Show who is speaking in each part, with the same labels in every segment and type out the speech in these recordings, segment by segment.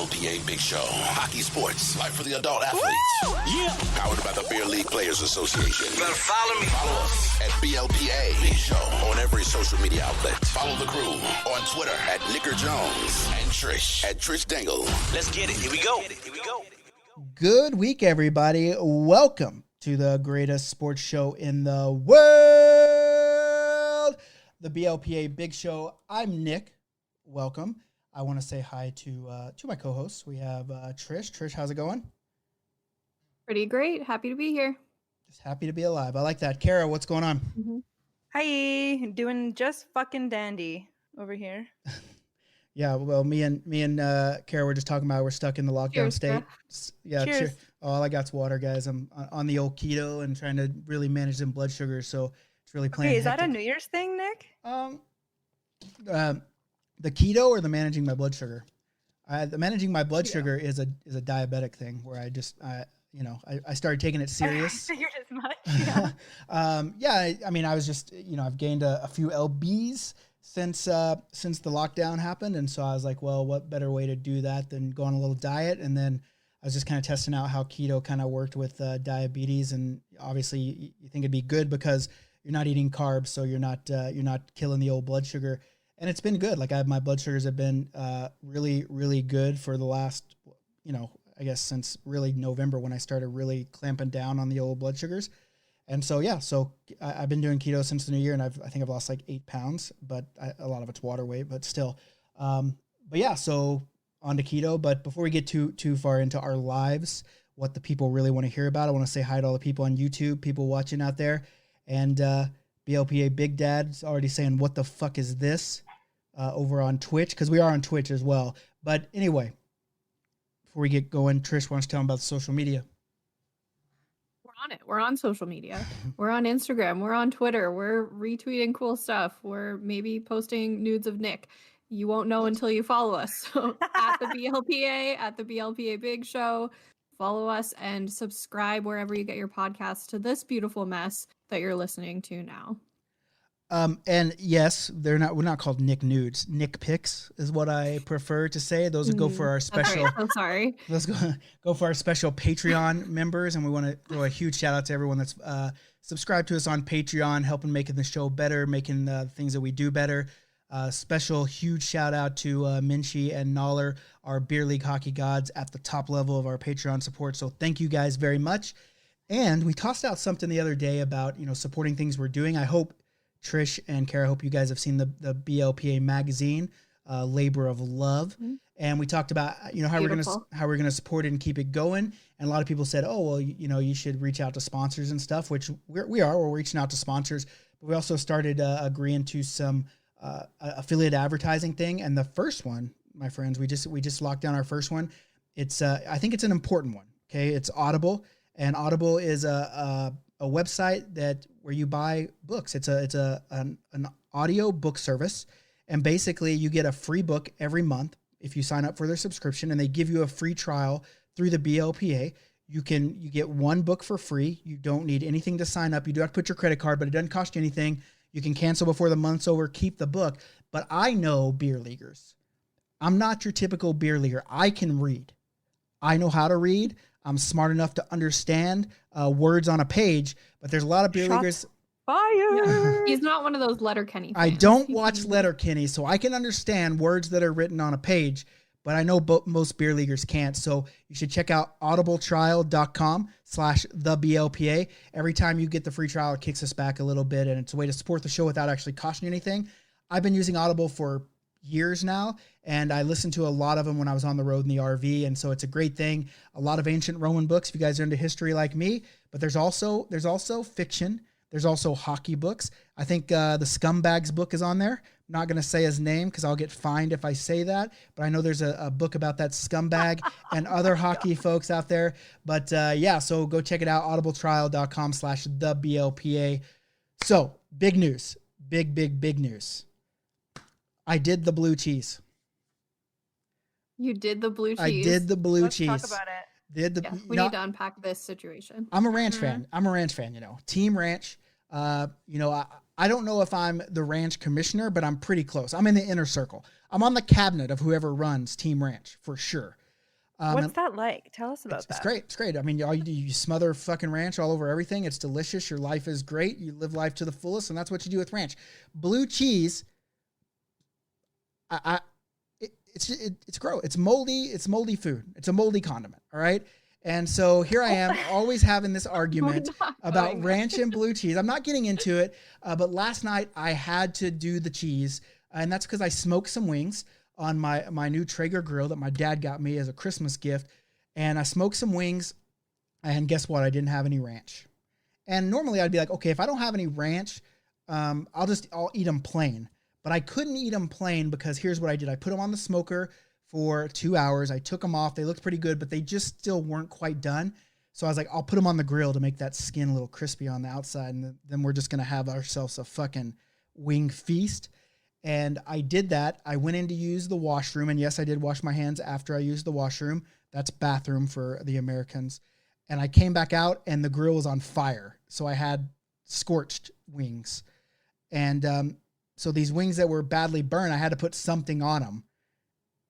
Speaker 1: BLPA Big Show. Hockey sports, life for the adult athletes.
Speaker 2: Woo! Yeah.
Speaker 1: Powered by the Beer League Players Association.
Speaker 2: You better follow me.
Speaker 1: Follow us at BLPA Big Show on every social media outlet. Follow the crew on Twitter at Nicker Jones and Trish at Trish Dangle.
Speaker 2: Let's get it. Here we go.
Speaker 3: Good week, everybody. Welcome to the greatest sports show in the world, the BLPA Big Show. I'm Nick. Welcome. I want to say hi to my co-hosts. We have Trish. Trish, how's it going?
Speaker 4: Pretty great. Happy to be here.
Speaker 3: Just happy to be alive. I like that. Kara, what's going on?
Speaker 5: Mm-hmm. Hi, doing just fucking dandy over here.
Speaker 3: Yeah, well, me and Kara were just talking about we're stuck in the lockdown
Speaker 4: Cheers,
Speaker 3: state. Yeah,
Speaker 5: Cheers.
Speaker 3: All I got's water, guys. I'm on the old keto and trying to really manage them blood sugars, so it's really playing.
Speaker 5: Okay, is that a
Speaker 3: hectic.
Speaker 5: New Year's thing, Nick?
Speaker 3: The keto or the managing my blood sugar? The managing my blood sugar is a diabetic thing where I started taking it serious.
Speaker 5: I figured as much. Yeah.
Speaker 3: I mean, I was just, I've gained a few lbs since the lockdown happened, and so I was like, well, what better way to do that than go on a little diet? And then I was just kind of testing out how keto kind of worked with diabetes, and obviously you think it'd be good because you're not eating carbs, so you're not killing the old blood sugar. And it's been good. Like my blood sugars have been really, really good for the last, I guess since really November when I started really clamping down on the old blood sugars. And so, I've been doing keto since the new year, and I think I've lost like 8 pounds, but a lot of it's water weight, but still. So on to keto. But before we get too far into our lives, what the people really want to hear about, I want to say hi to all the people on YouTube, people watching out there, and BLPA Big Dad's already saying, what the fuck is this? Over on Twitch, because we are on Twitch as well. But anyway, before we get going, Trish wants to tell them about the social media.
Speaker 4: We're on it. We're on social media. We're on Instagram. We're on Twitter. We're retweeting cool stuff. We're maybe posting nudes of Nick. You won't know until you follow us. So at the BLPA Big Show, follow us and subscribe wherever you get your podcasts to this beautiful mess that you're listening to now.
Speaker 3: And yes, we're not called Nick Nudes. Nick Pics is what I prefer to say. Those would go for our special.
Speaker 4: I'm sorry.
Speaker 3: Let's go for our special Patreon members. And we want to throw a huge shout out to everyone that's subscribed to us on Patreon, helping making the show better, making the things that we do better. Special huge shout out to Minchie and Noller, our beer league hockey gods at the top level of our Patreon support. So thank you guys very much. And we tossed out something the other day about, supporting things we're doing. I hope Trish and Kara, I hope you guys have seen the BLPA magazine, Labor of Love. Mm-hmm. And we talked about, how we're gonna support it and keep it going. And a lot of people said, oh, well, you should reach out to sponsors and stuff, which we're reaching out to sponsors. But we also started agreeing to some affiliate advertising thing. And the first one, my friends, we just locked down our first one. It's I think it's an important one. Okay, it's Audible, and Audible is a website where you buy books. It's an audio book service, and basically you get a free book every month if you sign up for their subscription, and they give you a free trial through the BLPA. You get one book for free. You don't need anything to sign up. You do have to put your credit card, but it doesn't cost you anything. You can cancel before the month's over, keep the book. But I know beer leaguers. I'm not your typical beer leaguer. I can read. I know how to read. I'm smart enough to understand words on a page, but there's a lot of beer leaguers.
Speaker 5: Fire!
Speaker 4: Yeah. He's not one of those Letterkenny fans.
Speaker 3: I don't watch Letterkenny, so I can understand words that are written on a page, but I know most beer leaguers can't. So you should check out audibletrial.com/theblpa. Every time you get the free trial, it kicks us back a little bit, and it's a way to support the show without actually costing you anything. I've been using Audible for years now, and I listened to a lot of them when I was on the road in the RV, and so it's a great thing. A lot of ancient Roman books if you guys are into history like me, but there's also fiction. There's also hockey books. I think the Scumbags book is on there. I'm not going to say his name because I'll get fined if I say that, but I know there's a book about that scumbag and other hockey folks out there. But so go check it out, audibletrial.com/theblpa. So big news, big news. I did the blue cheese.
Speaker 4: You did the blue cheese.
Speaker 3: I did the blue
Speaker 5: Let's
Speaker 3: cheese.
Speaker 5: talk about it.
Speaker 4: We need to unpack this situation.
Speaker 3: I'm a ranch fan. Team ranch. I don't know if I'm the ranch commissioner, but I'm pretty close. I'm in the inner circle. I'm on the cabinet of whoever runs Team Ranch for sure.
Speaker 5: What's
Speaker 3: And
Speaker 5: that like? Tell us about
Speaker 3: it's
Speaker 5: that.
Speaker 3: great. It's great. I mean, all you do, you smother fucking ranch all over everything. It's delicious. Your life is great. You live life to the fullest, and that's what you do with ranch. Blue cheese, it's gross. It's moldy. It's moldy food. It's a moldy condiment. All right. And so here I am, always having this argument about ranch and blue cheese. I'm not getting into it, but last night I had to do the cheese, and that's because I smoked some wings on my new Traeger grill that my dad got me as a Christmas gift. And I smoked some wings, and guess what? I didn't have any ranch. And normally I'd be like, okay, if I don't have any ranch, I'll eat them plain. But I couldn't eat them plain because here's what I did. I put them on the smoker for 2 hours. I took them off. They looked pretty good, but they just still weren't quite done. So I was like, I'll put them on the grill to make that skin a little crispy on the outside. And then we're just going to have ourselves a fucking wing feast. And I did that. I went in to use the washroom. And yes, I did wash my hands after I used the washroom. That's bathroom for the Americans. And I came back out and the grill was on fire. So I had scorched wings. And so these wings that were badly burned, I had to put something on them.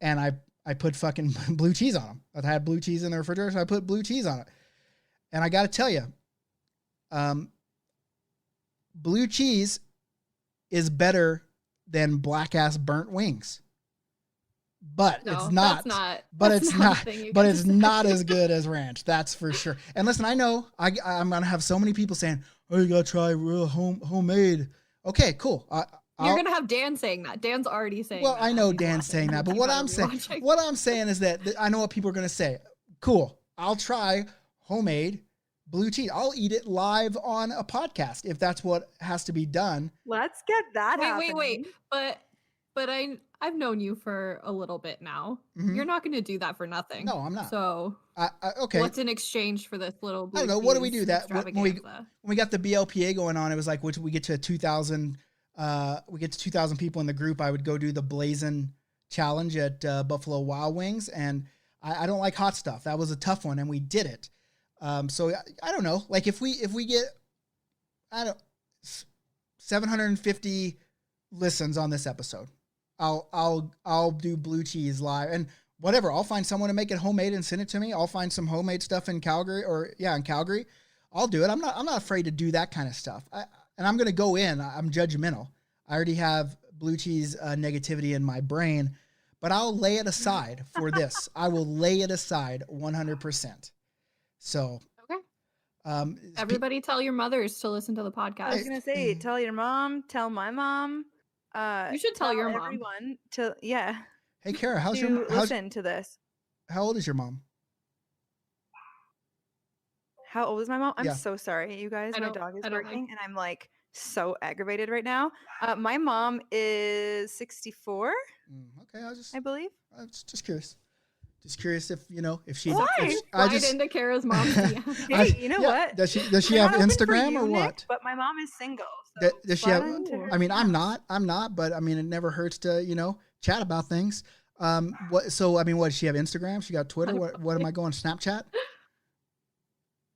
Speaker 3: And I put fucking blue cheese on them. I had blue cheese in the refrigerator, so I put blue cheese on it. And I got to tell you, blue cheese is better than black ass burnt wings. But it's not. But it's not as good as ranch. That's for sure. And listen, I know I'm gonna have so many people saying, "Oh, you gotta try real homemade." Okay, cool.
Speaker 4: You're gonna have Dan saying that. Dan's already saying.
Speaker 3: Well,
Speaker 4: that.
Speaker 3: I know Dan's saying that, but what I'm saying is that I know what people are gonna say. Cool. I'll try homemade blue cheese. I'll eat it live on a podcast if that's what has to be done.
Speaker 5: Let's get that happening.
Speaker 4: Wait. But I've known you for a little bit now. Mm-hmm. You're not going to do that for nothing.
Speaker 3: No, I'm not.
Speaker 4: So
Speaker 3: okay.
Speaker 4: What's in exchange for this little?
Speaker 3: I don't know. What do we do that when we got the BLPA going on? It was like, which we get to 2,000. We get to 2,000 people in the group. I would go do the Blazing Challenge at Buffalo Wild Wings, and I don't like hot stuff. That was a tough one, and we did it. So I don't know. Like if we get 750 listens on this episode, I'll do blue cheese live and whatever. I'll find someone to make it homemade and send it to me. I'll find some homemade stuff in Calgary in Calgary. I'll do it. I'm not afraid to do that kind of stuff. And I'm going to go in. I'm judgmental. I already have blue cheese negativity in my brain, but I'll lay it aside for this. I will lay it aside 100%. So,
Speaker 4: okay. Everybody tell your mothers to listen to the podcast.
Speaker 5: I was going to say, tell your mom, tell my mom.
Speaker 4: You should tell your mom.
Speaker 5: Everyone to, yeah.
Speaker 3: Hey, Kara, how's
Speaker 5: listen to this?
Speaker 3: How old is your mom?
Speaker 5: How old is my mom? I'm so sorry, you guys. My dog is barking, and I'm like so aggravated right now. My mom is 64.
Speaker 3: Okay,
Speaker 5: I believe.
Speaker 3: I was just curious. Just curious if she.
Speaker 5: Why?
Speaker 4: Into Kara's mom.
Speaker 5: Hey, you know what?
Speaker 3: Does she have Instagram or what?
Speaker 5: But my mom is single. So
Speaker 3: does she have? I mean, I'm not. But I mean, it never hurts to chat about things. What? So I mean, what does she have? Instagram? She got Twitter? What am I going? Snapchat?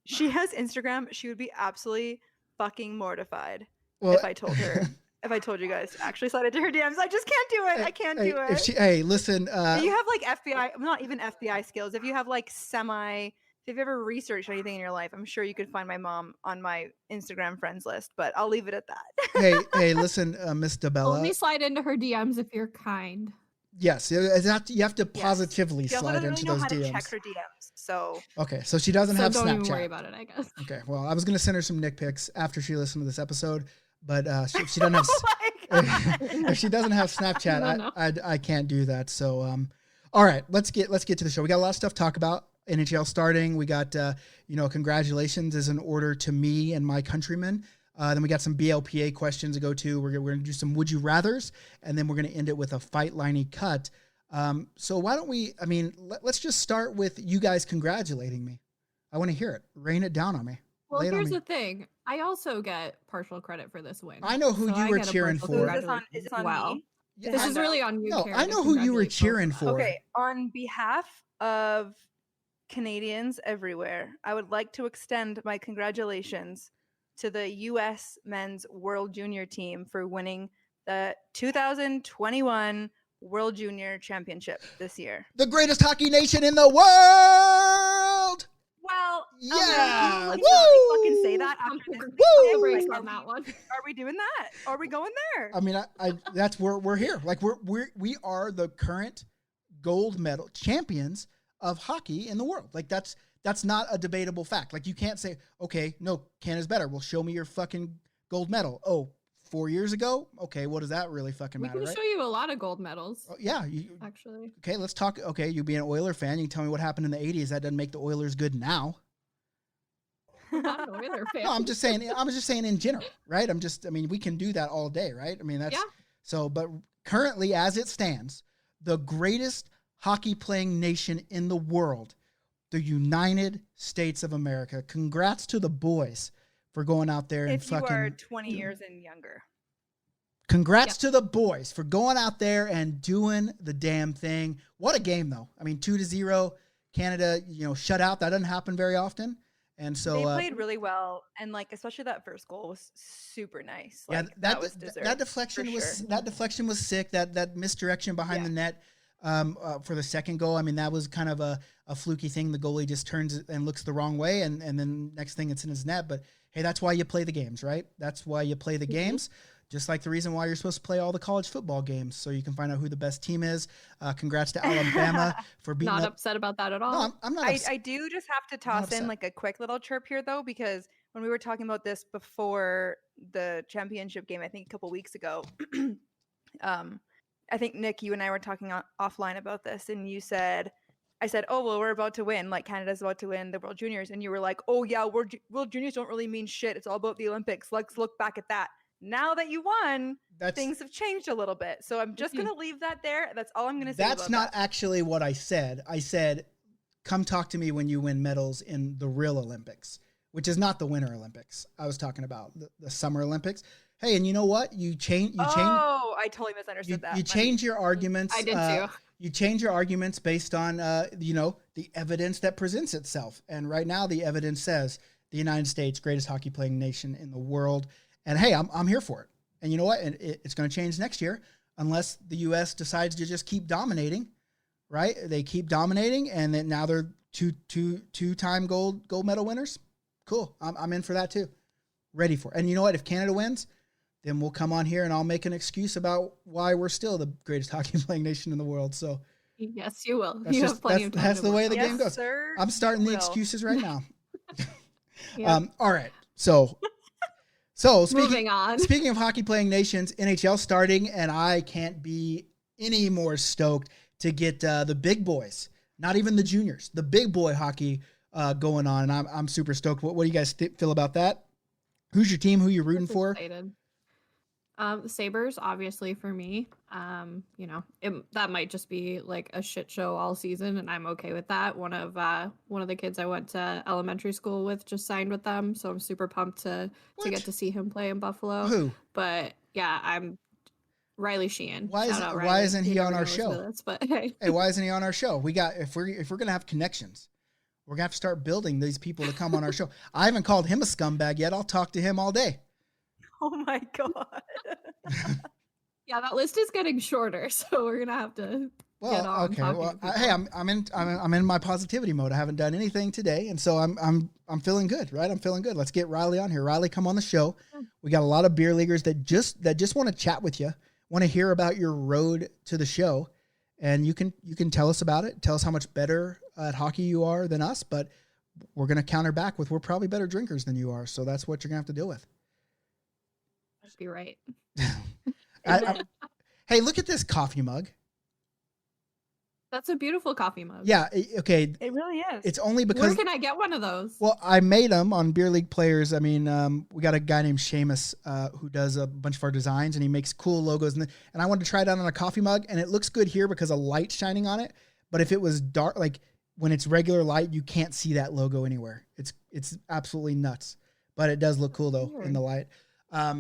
Speaker 5: She has Instagram. She would be absolutely fucking mortified if I told her. If I told you guys to actually slide into her DMs. I just can't do it. I can't do it.
Speaker 3: Listen.
Speaker 5: If you have like FBI, not even FBI skills. If you have like if you've ever researched anything in your life, I'm sure you could find my mom on my Instagram friends list, but I'll leave it at that.
Speaker 3: hey, listen, Miss DeBella.
Speaker 4: Only slide into her DMs if you're kind.
Speaker 3: Yes, you have to positively slide into those DMs.
Speaker 5: To check her DMs. So
Speaker 3: okay, so she doesn't have Snapchat.
Speaker 4: Don't even worry about it, I guess.
Speaker 3: Okay, well, I was gonna send her some Nick pics after she listened to this episode, but if she doesn't have if she doesn't have Snapchat, I can't do that. So all right, let's get to the show. We got a lot of stuff to talk about. NHL starting. We got congratulations is in order to me and my countrymen. Then we got some BLPA questions to go to. We're going to do some Would You Rathers, and then we're going to end it with a Fight-Liney-Cut. So why don't we, let's just start with you guys congratulating me. I want to hear it. Rain it down on me.
Speaker 4: Well, here's the thing. I also get partial credit for this win.
Speaker 3: I know who you were cheering for.
Speaker 5: Is this on me?
Speaker 4: This is really on you,
Speaker 3: No,
Speaker 4: Karen,
Speaker 3: I know who you were cheering for.
Speaker 5: Okay, on behalf of Canadians everywhere, I would like to extend my congratulations to the U.S. men's World Junior team for winning the 2021 World Junior Championship this year.
Speaker 3: The greatest hockey nation in the world.
Speaker 5: Well,
Speaker 3: Yeah.
Speaker 5: like,
Speaker 3: Woo!
Speaker 5: fucking say that after this.
Speaker 3: Woo!
Speaker 4: Breaks
Speaker 5: Like,
Speaker 4: on that one.
Speaker 5: Are we doing that? Are we going there?
Speaker 3: I mean, I that's where we're here. Like we are the current gold medal champions of hockey in the world. Like that's not a debatable fact. Like you can't say, okay, no, Canada's better. Well, show me your fucking gold medal. Oh, 4 years ago? Okay, what does that really fucking matter,
Speaker 4: We can
Speaker 3: right?
Speaker 4: show you a lot of gold medals,
Speaker 3: Oh, yeah.
Speaker 4: actually.
Speaker 3: Okay, let's talk. Okay, you being an Oiler fan, you can tell me what happened in the 80s. That doesn't make the Oilers good now.
Speaker 4: I'm not an Oiler fan.
Speaker 3: No, I'm just saying in general, right? I mean, we can do that all day, right? I mean, that's
Speaker 4: Yeah.
Speaker 3: so, but currently as it stands, the greatest hockey playing nation in the world, the United States of America. Congrats to the boys for going out there and
Speaker 5: If you
Speaker 3: fucking
Speaker 5: are 20 years and younger.
Speaker 3: Congrats to the boys for going out there and doing the damn thing. What a game, though. I mean, 2-0, Canada, shut out. That doesn't happen very often. And so
Speaker 5: They played really well, and like especially that first goal was super nice. Like,
Speaker 3: yeah,
Speaker 5: that was deserved.
Speaker 3: that deflection was that deflection was sick. That misdirection behind the net for the second goal. I mean, that was kind of a fluky thing. The goalie just turns and looks the wrong way, and then next thing it's in his net. But hey, that's why you play the games, right? That's why you play the games. Just like the reason why you're supposed to play all the college football games, so you can find out who the best team is. Congrats to Alabama for beating
Speaker 4: Not
Speaker 3: up.
Speaker 4: upset about that at all.
Speaker 3: No, I'm not.
Speaker 5: I do just have to toss in like a quick little chirp here though, because when we were talking about this before the championship game, I think a couple weeks ago, I think Nick, you and I were talking offline about this, and I said, oh, well, we're about to win. Like Canada's about to win the World Juniors. And you were like, oh yeah, World Juniors don't really mean shit. It's all about the Olympics. Let's look back at that. Now that you won, things have changed a little bit. So I'm just going to leave that there. That's all I'm going to say.
Speaker 3: That's not actually what I said. I said, come talk to me when you win medals in the real Olympics, which is not the Winter Olympics. I was talking about the Summer Olympics. Hey, and you know what? You change.
Speaker 5: Oh, I totally misunderstood that.
Speaker 3: You change your arguments.
Speaker 4: I did too.
Speaker 3: You change your arguments based on, the evidence that presents itself. And right now the evidence says the United States, greatest hockey playing nation in the world. And hey, I'm here for it. And you know what? It's going to change next year unless the U.S. decides to just keep dominating, right? They keep dominating, and then now they're two-time gold medal winners. Cool. I'm in for that too. Ready for it. And you know what? If Canada wins, then we'll come on here and I'll make an excuse about why we're still the greatest hockey playing nation in the world. So
Speaker 4: yes, you will.
Speaker 3: Have plenty of time. That's the way the game goes.
Speaker 5: Sir,
Speaker 3: I'm starting the excuses right now.
Speaker 4: Yeah.
Speaker 3: All right. So
Speaker 4: Moving on.
Speaker 3: Speaking of hockey playing nations, NHL starting, and I can't be any more stoked to get the big boys, not even the juniors, the big boy hockey going on. And I'm super stoked. What do you guys feel about that? Who's your team? Who you rooting for?
Speaker 4: Excited. The Sabres, obviously for me. That might just be like a shit show all season, and I'm okay with that. One of the kids I went to elementary school with just signed with them, so I'm super pumped to get to see him play in Buffalo.
Speaker 3: Who?
Speaker 4: But yeah, I'm Riley Sheehan.
Speaker 3: Why isn't he on our show?
Speaker 4: But hey,
Speaker 3: why isn't he on our show? We got if we're gonna have connections, we're gonna have to start building these people to come on our show. I haven't called him a scumbag yet. I'll talk to him all day.
Speaker 5: Oh my God.
Speaker 4: yeah, that list is getting shorter, so we're gonna have to get on.
Speaker 3: Okay. Well, hey, I'm in my positivity mode. I haven't done anything today, and so I'm feeling good, right? I'm feeling good. Let's get Riley on here. Riley, come on the show. We got a lot of beer leaguers that just want to chat with you, want to hear about your road to the show, and you can tell us about it. Tell us how much better at hockey you are than us, but we're gonna counter back with we're probably better drinkers than you are, so that's what you're gonna have to deal with.
Speaker 4: Must be right.
Speaker 3: Hey, look at this coffee mug.
Speaker 4: That's a beautiful coffee mug.
Speaker 3: Yeah. Okay.
Speaker 5: It really is.
Speaker 3: It's only because.
Speaker 4: Where can I get one of those?
Speaker 3: Well, I made them on Beer League Players. I mean, we got a guy named Seamus who does a bunch of our designs, and he makes cool logos. And I wanted to try it out on a coffee mug, and it looks good here because of light shining on it. But if it was dark, like when it's regular light, you can't see that logo anywhere. It's absolutely nuts. But it does look cool though in the light.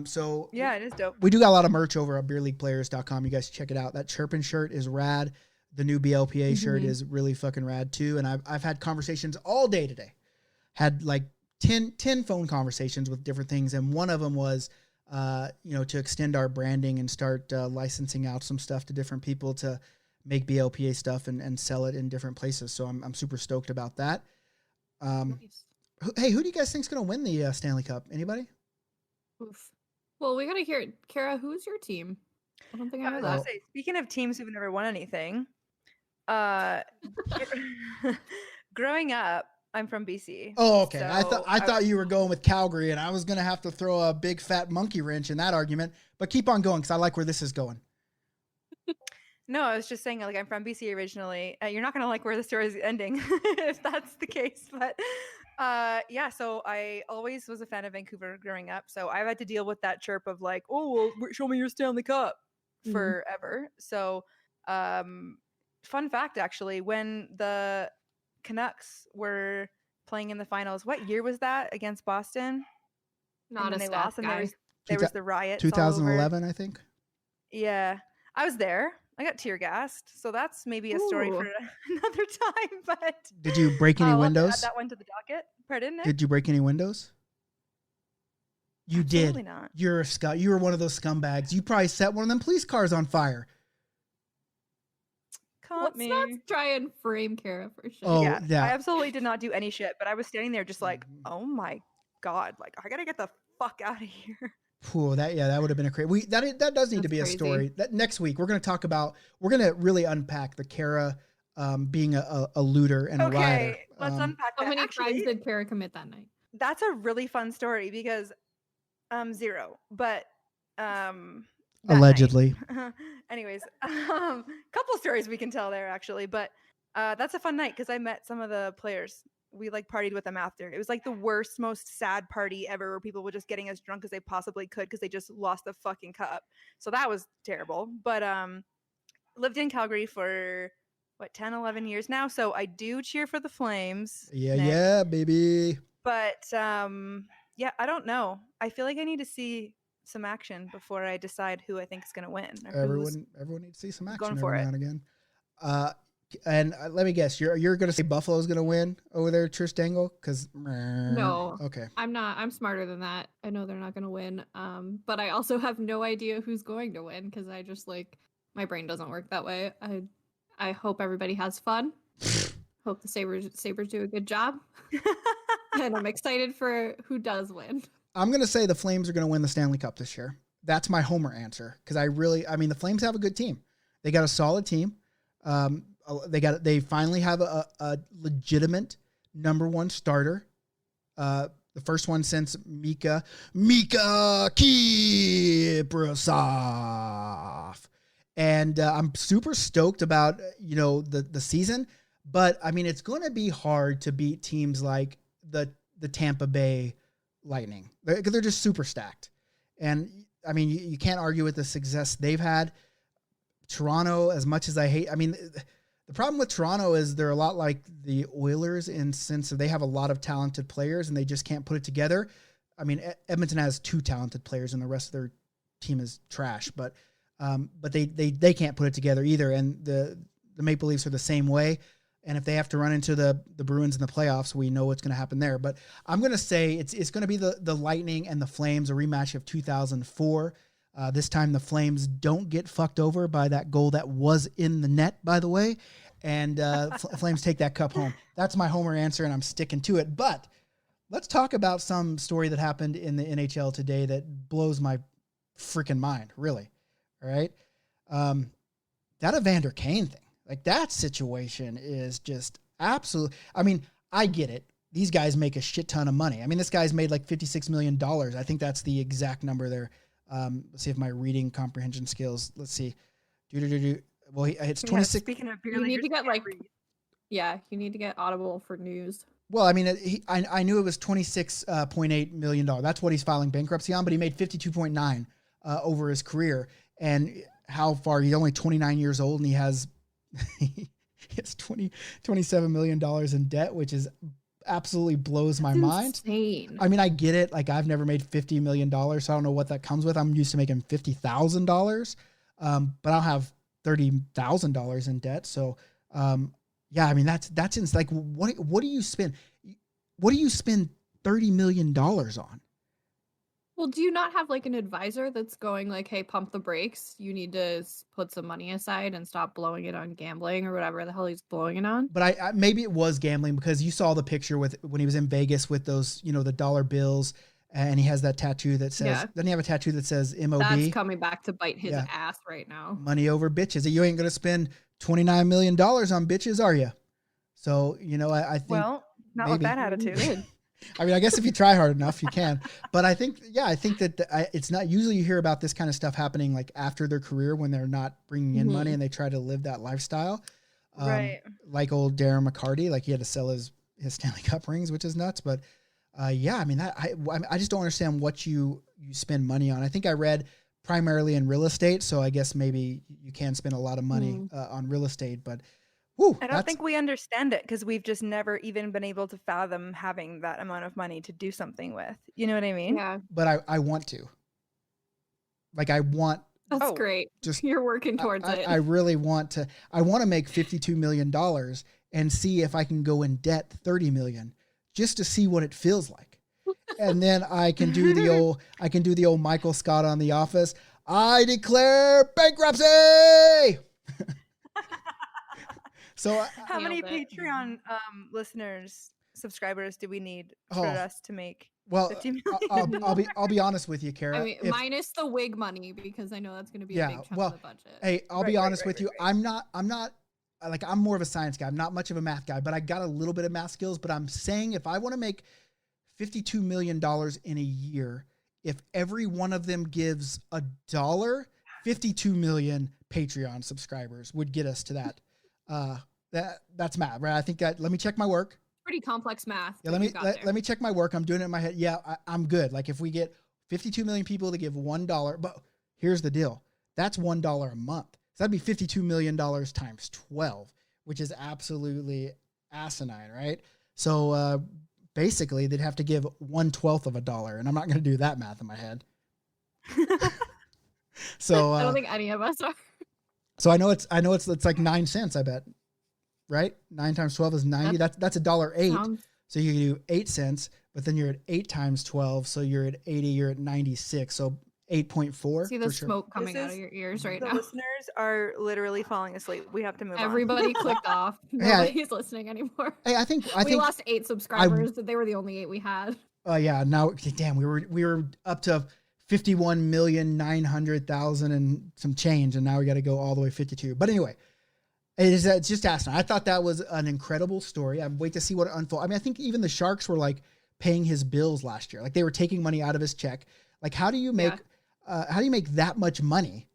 Speaker 3: So
Speaker 5: yeah, it is dope.
Speaker 3: We do got a lot of merch over at beerleagueplayers.com. You guys check it out. That Chirpin shirt is rad. The new BLPA shirt is really fucking rad too. And I've had conversations all day today. Had like 10 phone conversations with different things. And one of them was to extend our branding and start licensing out some stuff to different people to make BLPA stuff and sell it in different places. So I'm super stoked about that.
Speaker 4: Nice.
Speaker 3: Hey, who do you guys think is going to win the Stanley Cup? Anybody?
Speaker 4: Oof. Well, we got to hear it. Kara, who's your team? I don't think I
Speaker 5: I
Speaker 4: know
Speaker 5: was gonna
Speaker 4: that.
Speaker 5: say, speaking of teams who've never won anything, growing up, I'm from BC.
Speaker 3: Oh, okay.
Speaker 5: So
Speaker 3: I thought you were going with Calgary, and I was going to have to throw a big fat monkey wrench in that argument. But keep on going because I like where this is going.
Speaker 5: No, I was just saying, like, I'm from BC originally. You're not gonna like where the story is ending if that's the case, but yeah. So I always was a fan of Vancouver growing up. So I've had to deal with that chirp of like, oh, well, show me your Stanley Cup forever. So, fun fact, actually, when the Canucks were playing in the finals, what year was that against Boston?
Speaker 4: Not
Speaker 5: and
Speaker 4: a
Speaker 5: then they
Speaker 4: stats
Speaker 5: lost, and
Speaker 4: guy.
Speaker 5: there was the riots. all over.
Speaker 3: 2011, I think.
Speaker 5: Yeah, I was there. I got tear gassed, so that's maybe a story
Speaker 4: Ooh.
Speaker 5: for another time. But
Speaker 3: Did you break any
Speaker 5: we'll have to
Speaker 3: windows?
Speaker 5: add that one to the docket. Pardon, Nick?
Speaker 3: Did you break any windows? You
Speaker 5: Absolutely
Speaker 3: did.
Speaker 5: not.
Speaker 3: You're a scum. You were one of those scumbags. You probably set one of them police cars on fire.
Speaker 5: Caught
Speaker 4: Let's
Speaker 5: me.
Speaker 4: not try and frame Kara for shit.
Speaker 3: Oh,
Speaker 5: yeah,
Speaker 3: yeah.
Speaker 5: I absolutely did not do any shit, but I was standing there just like, oh my god, like I gotta get the fuck out of here.
Speaker 3: Phew, that would have been a crazy. That does need to
Speaker 4: That's
Speaker 3: be a
Speaker 4: crazy.
Speaker 3: story. That next week we're going to really unpack the Kara being a looter and a rioter.
Speaker 5: Okay, let's unpack
Speaker 4: How
Speaker 5: that.
Speaker 4: many
Speaker 5: Actually,
Speaker 4: crimes did Kara commit that night?
Speaker 5: that's a really fun story because 0, but that night.
Speaker 3: Allegedly.
Speaker 5: Anyways, couple stories we can tell there actually, but that's a fun night because I met some of the players. We like partied with them after. It was like the worst, most sad party ever, where people were just getting as drunk as they possibly could because they just lost the fucking cup. So that was terrible. But lived in Calgary for 10, 11 years now. So I do cheer for the Flames.
Speaker 3: Yeah,
Speaker 5: Nick.
Speaker 3: yeah, baby.
Speaker 5: But yeah, I don't know. I feel like I need to see some action before I decide who I think is going to win. Or who's
Speaker 3: Everyone needs to see some action
Speaker 5: going
Speaker 3: every
Speaker 5: for
Speaker 3: now
Speaker 5: it.
Speaker 3: and again. And let me guess, you're going to say Buffalo's going to win over there, Trish Dangle? Because
Speaker 4: No.
Speaker 3: okay,
Speaker 4: I'm not. I'm smarter than that. I know they're not going to win. But I also have no idea who's going to win because I just like my brain doesn't work that way. I hope everybody has fun. Hope the Sabres do a good job. And I'm excited for who does win.
Speaker 3: I'm going to say the Flames are going to win the Stanley Cup this year. That's my homer answer because the Flames have a good team. They got a solid team. They finally have a legitimate number one starter. The first one since Mika Kiprasov. And I'm super stoked about, the season, but I mean, it's going to be hard to beat teams like the Tampa Bay Lightning. They're just super stacked. And I mean, you can't argue with the success they've had. Toronto, as much as I hate, the problem with Toronto is they're a lot like the Oilers in sense that they have a lot of talented players and they just can't put it together. I mean, Edmonton has 2 talented players and the rest of their team is trash, but they can't put it together either. And the Maple Leafs are the same way. And if they have to run into the Bruins in the playoffs, we know what's going to happen there. But I'm going to say it's going to be the Lightning and the Flames, a rematch of 2004. This time the Flames don't get fucked over by that goal that was in the net, by the way. And Flames take that cup home. That's my homer answer, and I'm sticking to it. But let's talk about some story that happened in the NHL today that blows my freaking mind, really. All right? That Evander Kane thing. Like, that situation is just absolute. I mean, I get it. These guys make a shit ton of money. I mean, this guy's made like $56 million. I think that's the exact number there. Let's see if my reading comprehension skills. Let's see. Well, it's 26.
Speaker 5: Yeah, speaking of beer
Speaker 4: You need
Speaker 5: leaguers,
Speaker 4: to get
Speaker 5: can't
Speaker 4: like,
Speaker 5: read.
Speaker 4: yeah, you need to get Audible for news.
Speaker 3: Well, I mean, I knew it was $26.8 million. That's what he's filing bankruptcy on, but he made 52.9 over his career. And how far? He's only 29 years old, and he has $27 million in debt, which is absolutely blows my mind.
Speaker 4: Insane.
Speaker 3: I mean, I get it. Like, I've never made $50 million, so I don't know what that comes with. I'm used to making $50,000, but I'll have $30,000 in debt. So, yeah, I mean, that's like, what do you spend? What do you spend $30 million on?
Speaker 4: Well, do you not have like an advisor that's going like, hey, pump the brakes. You need to put some money aside and stop blowing it on gambling or whatever the hell he's blowing it on?
Speaker 3: But I maybe it was gambling because you saw the picture with when he was in Vegas with those, the dollar bills, and he has that tattoo that says, doesn't he have a tattoo that says MOB?
Speaker 4: That's coming back to bite his ass right now.
Speaker 3: Money over bitches. You ain't going to spend $29 million on bitches, are you? So, I think.
Speaker 5: Well, not with that attitude.
Speaker 3: I mean, I guess if you try hard enough, you can. But I think that it's not usually you hear about this kind of stuff happening like after their career when they're not bringing in money and they try to live that lifestyle.
Speaker 5: Right.
Speaker 3: Like old Darren McCarty, like he had to sell his Stanley Cup rings, which is nuts. But I mean, I just don't understand what you spend money on. I think I read primarily in real estate. So I guess maybe you can spend a lot of money on real estate, but
Speaker 5: I don't think we understand it because we've just never even been able to fathom having that amount of money to do something with. You know what I mean?
Speaker 4: Yeah.
Speaker 3: But I want to. Like I want.
Speaker 4: That's great.
Speaker 3: Just
Speaker 4: you're working towards it.
Speaker 3: I really want to. I want to make $52 million and see if I can go in debt $30 million just to see what it feels like. And then I can do the old Michael Scott on The Office. I declare bankruptcy. So
Speaker 5: how many Patreon subscribers do we need for us to make?
Speaker 3: Well,
Speaker 5: 50 million?
Speaker 3: I'll be honest with you, Kara.
Speaker 4: I mean, minus the wig money because I know that's going to be a big chunk of the budget.
Speaker 3: Hey, I'll be honest with you. I'm not like I'm more of a science guy. I'm not much of a math guy, but I got a little bit of math skills. But I'm saying if I want to make $52 million in a year, if every one of them gives $1, 52 million Patreon subscribers would get us to that. That's math, right? I think that. Let me check my work.
Speaker 4: Pretty complex math.
Speaker 3: Yeah, let me check my work. I'm doing it in my head. Yeah, I'm good. Like if we get 52 million people to give $1, but here's the deal. That's $1 a month. So that'd be $52 million times 12, which is absolutely asinine, right? So basically, they'd have to give 1/12 of $1, and I'm not going to do that math in my head. So
Speaker 4: I don't think any of us are.
Speaker 3: So I know it's like 9 cents. I bet, right? 9 times 12 is 90. That's $1.08. So you can do 8 cents, but then you're at 8 times 12, so you're at 80. You're at 96. So 8.4.
Speaker 4: See the smoke coming out of your ears right now.
Speaker 5: The listeners are literally falling asleep. We have to move on.
Speaker 4: Everybody clicked off. Nobody's listening anymore.
Speaker 3: Hey, I think
Speaker 4: we lost 8 subscribers. They were the only 8 we had.
Speaker 3: Yeah. Now, damn, we were up to 51,900,000 and some change, and now we got to go all the way 52. But anyway, it's just asinine. I thought that was an incredible story. I'm wait to see what it unfolds. I mean, I think even the Sharks were like paying his bills last year. Like they were taking money out of his check. Like how do you make that much money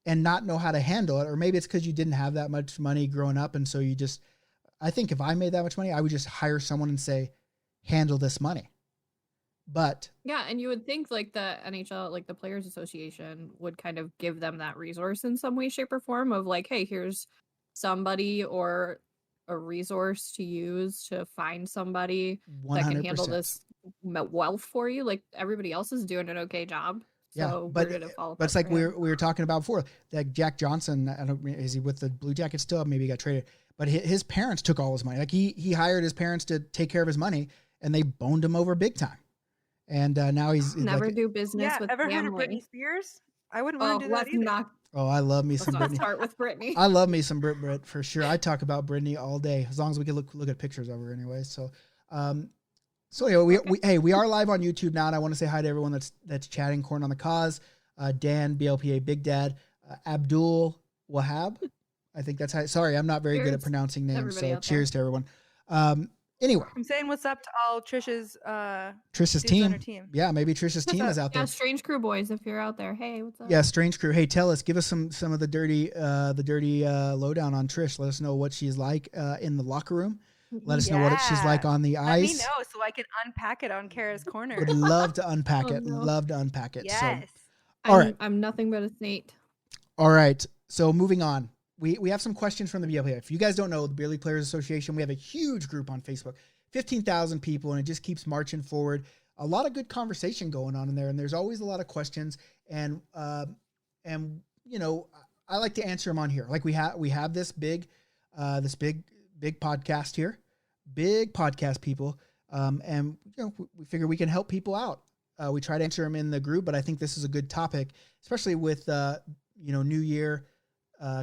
Speaker 3: and not know how to handle it? Or maybe it's because you didn't have that much money growing up, and so you just. I think if I made that much money, I would just hire someone and say, handle this money. But
Speaker 4: yeah, and you would think like the NHL, like the Players Association would kind of give them that resource in some way, shape, or form of like, hey, here's somebody or a resource to use to find somebody 100%. That can handle this wealth for you. Like everybody else is doing an okay job. So
Speaker 3: but
Speaker 4: we're gonna follow.
Speaker 3: But it's like we were talking about before. That Jack Johnson, is he with the Blue Jackets still? Maybe he got traded. But his parents took all his money. Like he hired his parents to take care of his money, and they boned him over big time. And now he's
Speaker 4: never
Speaker 3: like,
Speaker 4: do business with
Speaker 5: ever
Speaker 4: family.
Speaker 5: heard of Britney Spears? I wouldn't want to do that either.
Speaker 3: I love me some Britney.
Speaker 4: Start with Britney.
Speaker 3: I love me some Brit for sure. I talk about Britney all day, as long as we can look at pictures of her anyway. So, anyway, we are live on YouTube now, and I want to say hi to everyone that's chatting. Corn on the Cause, Dan, BLPA Big Dad, Abdul Wahab. I think that's how. Sorry, I'm not very good at pronouncing names. So cheers to everyone. Anyway,
Speaker 5: I'm saying what's up to all Trish's
Speaker 3: team. Yeah, maybe Trish's team is out there.
Speaker 4: Yeah, Strange Crew boys, if you're out there, hey, what's up?
Speaker 3: Yeah, Strange Crew. Hey, tell us, give us some of the dirty lowdown on Trish. Let us know what she's like in the locker room. Let us know what she's like on the ice.
Speaker 5: Let me know so I can unpack it on Kara's Corner.
Speaker 3: Would love to unpack it.
Speaker 4: No.
Speaker 3: Love to unpack it.
Speaker 5: Yes.
Speaker 3: So, all right.
Speaker 4: I'm nothing but a saint.
Speaker 3: All right. So moving on. We have some questions from the BLPA. If you guys don't know, the Beer League Players Association, we have a huge group on Facebook, 15,000 people, and it just keeps marching forward. A lot of good conversation going on in there, and there's always a lot of questions. And you know, I like to answer them on here. Like we have this big podcast here, big podcast people, and you know, we figure we can help people out. we try to answer them in the group, but I think this is a good topic, especially with New Year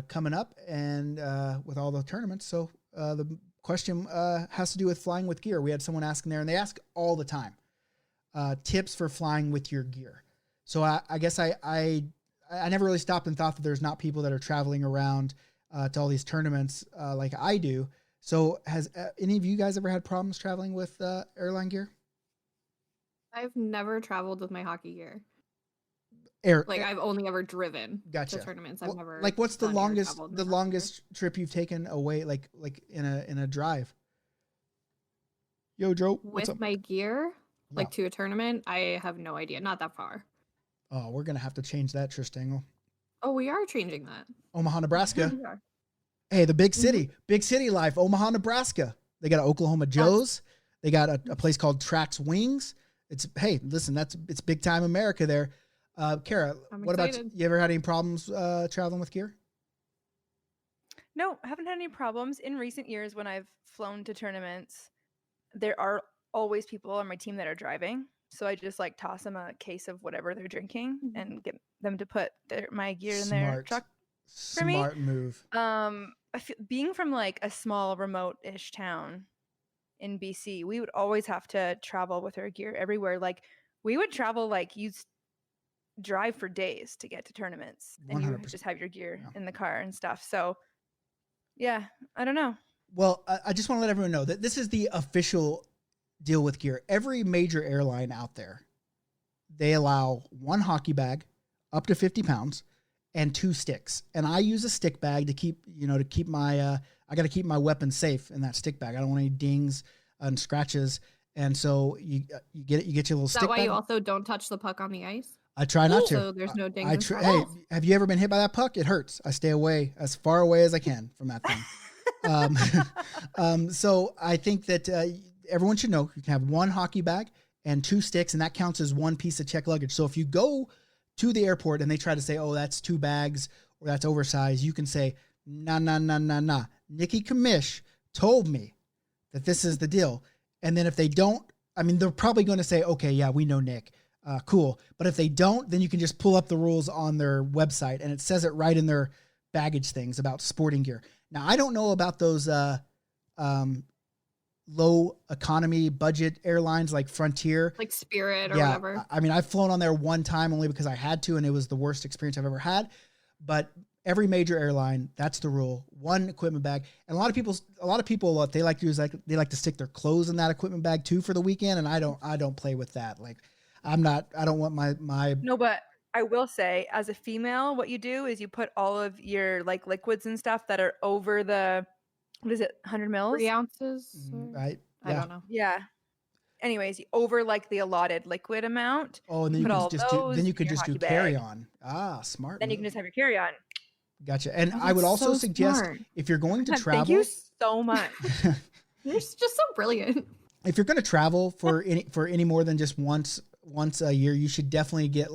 Speaker 3: coming up and with all the tournaments. So the question has to do with flying with gear. We had someone asking there, and they ask all the time, tips for flying with your gear. So I guess I never really stopped and thought that there's not people that are traveling around to all these tournaments like I do. So has any of you guys ever had problems traveling with airline gear?
Speaker 4: I've never traveled with my hockey gear. I've only ever driven
Speaker 3: Gotcha.
Speaker 4: to tournaments. I've never
Speaker 3: what's the
Speaker 4: done or
Speaker 3: longest
Speaker 4: traveled with
Speaker 3: the
Speaker 4: my hockey
Speaker 3: longest trip you've taken away like in a drive? Yo, Joe,
Speaker 4: gear.
Speaker 3: what's
Speaker 4: With
Speaker 3: up?
Speaker 4: my gear,
Speaker 3: Yeah.
Speaker 4: to a tournament, I have no idea. Not that far.
Speaker 3: Oh, we're gonna have to change that, Trish Dangle.
Speaker 4: Oh, we are changing that.
Speaker 3: Omaha, Nebraska.
Speaker 4: We are.
Speaker 3: Hey, the big city life, Omaha, Nebraska. They got Oklahoma Joe's. They got a place called Trax Wings. It's it's big time America there. Kara,
Speaker 4: I'm
Speaker 3: what about
Speaker 4: excited.
Speaker 3: you? Ever had any problems traveling with gear?
Speaker 5: No, I haven't had any problems. In recent years, when I've flown to tournaments, there are always people on my team that are driving. So I just toss them a case of whatever they're drinking and get them to put my gear in their truck. For me.
Speaker 3: Smart move.
Speaker 5: Being from a small remote-ish town in BC, we would always have to travel with our gear everywhere. We would travel drive for days to get to tournaments, and you
Speaker 3: 100%.
Speaker 5: just have your gear in the car and stuff. So yeah, I don't know.
Speaker 3: Well, I just want to let everyone know that this is the official deal with gear. Every major airline out there, they allow one hockey bag up to 50 pounds and 2 sticks. And I use a stick bag to keep my, I got to keep my weapon safe in that stick bag. I don't want any dings and scratches. And so you get your little
Speaker 4: Is
Speaker 3: stick
Speaker 4: that why
Speaker 3: bag.
Speaker 4: you also don't touch the puck on the ice?
Speaker 3: I try not to.
Speaker 4: So there's no dings and
Speaker 3: Hey,
Speaker 4: scratches?
Speaker 3: have you ever been hit by that puck? It hurts. I stay away as far away as I can from that thing. So I think that everyone should know you can have one hockey bag and 2 sticks, and that counts as one piece of checked luggage. So if you go to the airport and they try to say, oh, that's 2 bags or that's oversized, you can say, nah. Nikki Kamish told me that this is the deal. And then if they don't, they're probably going to say, okay, yeah, we know Nick. Cool. But if they don't, then you can just pull up the rules on their website, and it says it right in their baggage things about sporting gear. Now, I don't know about those low economy budget airlines like Frontier.
Speaker 4: Like Spirit or whatever.
Speaker 3: I've flown on there one time only because I had to, and it was the worst experience I've ever had. But every major airline, that's the rule. One equipment bag. And a lot of people, what they like to do is they like to stick their clothes in that equipment bag too for the weekend. And I don't play with that. I don't want my.
Speaker 5: No, but I will say, as a female, what you do is you put all of your liquids and stuff that are over the, what is it, 100 mils?
Speaker 4: 3 ounces?
Speaker 3: Right.
Speaker 4: I don't know.
Speaker 5: Yeah. Anyways, over the allotted liquid amount.
Speaker 3: Oh, and then you could just do carry on. Ah, smart.
Speaker 5: Then you can just have your carry on.
Speaker 3: Gotcha. And
Speaker 4: Oh,
Speaker 3: I would
Speaker 4: that's
Speaker 3: also
Speaker 4: so
Speaker 3: suggest
Speaker 4: smart.
Speaker 3: if you're going to travel.
Speaker 5: Thank you so much.
Speaker 4: You're just so brilliant.
Speaker 3: If you're going to travel for any more than just once a year, you should definitely get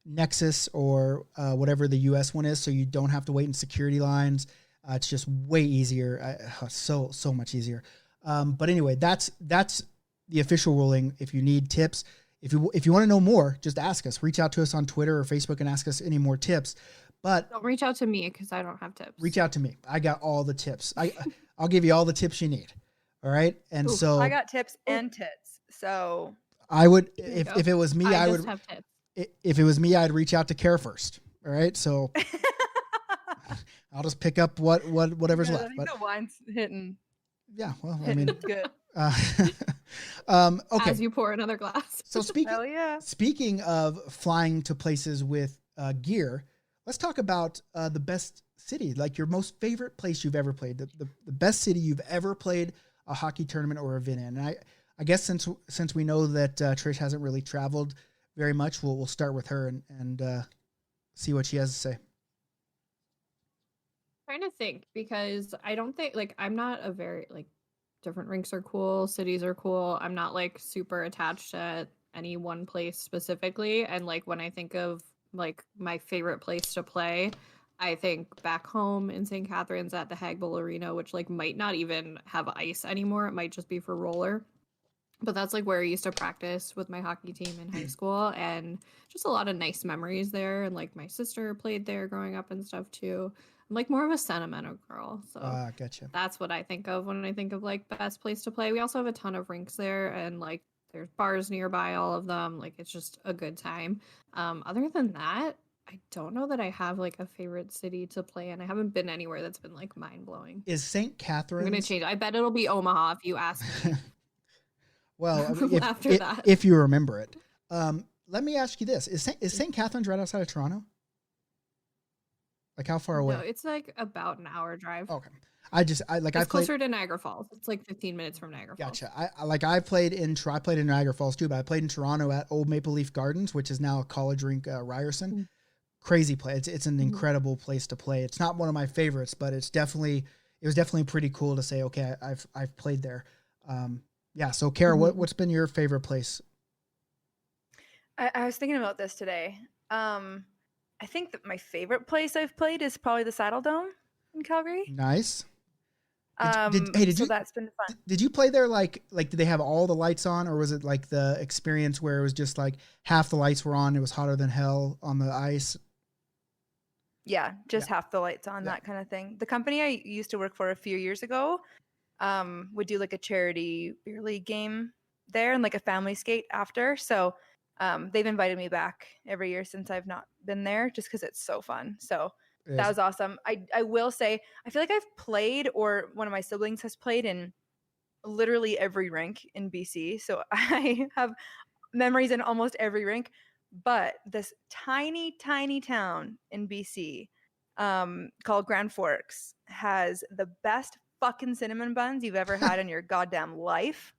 Speaker 3: Nexus or whatever the US one is, so you don't have to wait in security lines. It's just way easier, so much easier. But anyway, that's the official ruling. If you need tips, if you want to know more, just ask us. Reach out to us on Twitter or Facebook and ask us any more tips. But
Speaker 4: Don't reach out to me because I don't have tips.
Speaker 3: reach out to me. I got all the tips. I'll give you all the tips you need. All right, and
Speaker 5: Ooh,
Speaker 3: so
Speaker 5: I got tips and tits. So
Speaker 3: I would,
Speaker 4: There you
Speaker 3: if
Speaker 4: go.
Speaker 3: it was me,
Speaker 4: I
Speaker 3: I
Speaker 4: just
Speaker 3: would.
Speaker 4: have tips.
Speaker 3: If it was me, I'd reach out to Care first. All right, so I'll just pick up whatever's
Speaker 5: Yeah, I
Speaker 3: left.
Speaker 5: think
Speaker 3: But
Speaker 5: the wine's hitting
Speaker 3: yeah, well, I mean,
Speaker 5: good.
Speaker 3: okay.
Speaker 4: As you pour another glass.
Speaker 3: So
Speaker 5: Hell yeah.
Speaker 3: speaking of flying to places with gear, let's talk about the best city, like your most favorite place you've ever played, the best city you've ever played a hockey tournament or event in. And I guess since we know that Trish hasn't really traveled very much, we'll start with her and see what she has to say.
Speaker 4: Trying to think because I don't think I'm not a very different rinks are cool, cities are cool. I'm not super attached to any one place specifically. And when I think of my favorite place to play, I think back home in St. Catharines at the Hag Bowl Arena, which might not even have ice anymore. It might just be for roller. But that's like where I used to practice with my hockey team in high school, and just a lot of nice memories there. And like my sister played there growing up and stuff too. I'm like more of a sentimental girl, so
Speaker 3: Gotcha.
Speaker 4: that's what I think of when I think of like best place to play. We also have a ton of rinks there, and like there's bars nearby, all of them. Like it's just a good time. Other than that, I don't know that I have like a favorite city to play in. I haven't been anywhere that's been like mind blowing.
Speaker 3: Is St.
Speaker 4: I'm
Speaker 3: Catharines?
Speaker 4: gonna change. I bet it'll be Omaha if you ask me.
Speaker 3: Well, I mean,
Speaker 4: After that.
Speaker 3: if you remember it. Let me ask you this: Is St. Catharines right outside of Toronto? Like how far away?
Speaker 4: No, it's like about an hour drive.
Speaker 3: Okay. I
Speaker 4: It's
Speaker 3: played.
Speaker 4: closer to Niagara Falls. It's like 15 minutes from Niagara Falls.
Speaker 3: Gotcha. I played in Niagara Falls too, but I played in Toronto at Old Maple Leaf Gardens, which is now a college rink, Ryerson.
Speaker 4: Mm.
Speaker 3: Crazy play. It's an incredible place to play. It's not one of my favorites, but it was definitely pretty cool to say, okay, I've played there. Yeah. So Kara, what's been your favorite place?
Speaker 5: I was thinking about this today. I think that my favorite place I've played is probably the Saddle Dome in Calgary.
Speaker 3: Nice.
Speaker 5: So that's been fun.
Speaker 3: Did you play there like did they have all the lights on, or was it like the experience where it was just like half the lights were on, it was hotter than hell on the ice?
Speaker 5: Yeah, just half the lights on, that kind of thing. The company I used to work for a few years ago would do like a charity beer league game there and like a family skate after. So they've invited me back every year since I've not been there, just because it's so fun. So that was awesome. I will say, I feel like I've played, or one of my siblings has played in literally every rink in BC. So I have memories in almost every rink. But this tiny, tiny town in BC called Grand Forks has the best fucking cinnamon buns you've ever had in your goddamn life.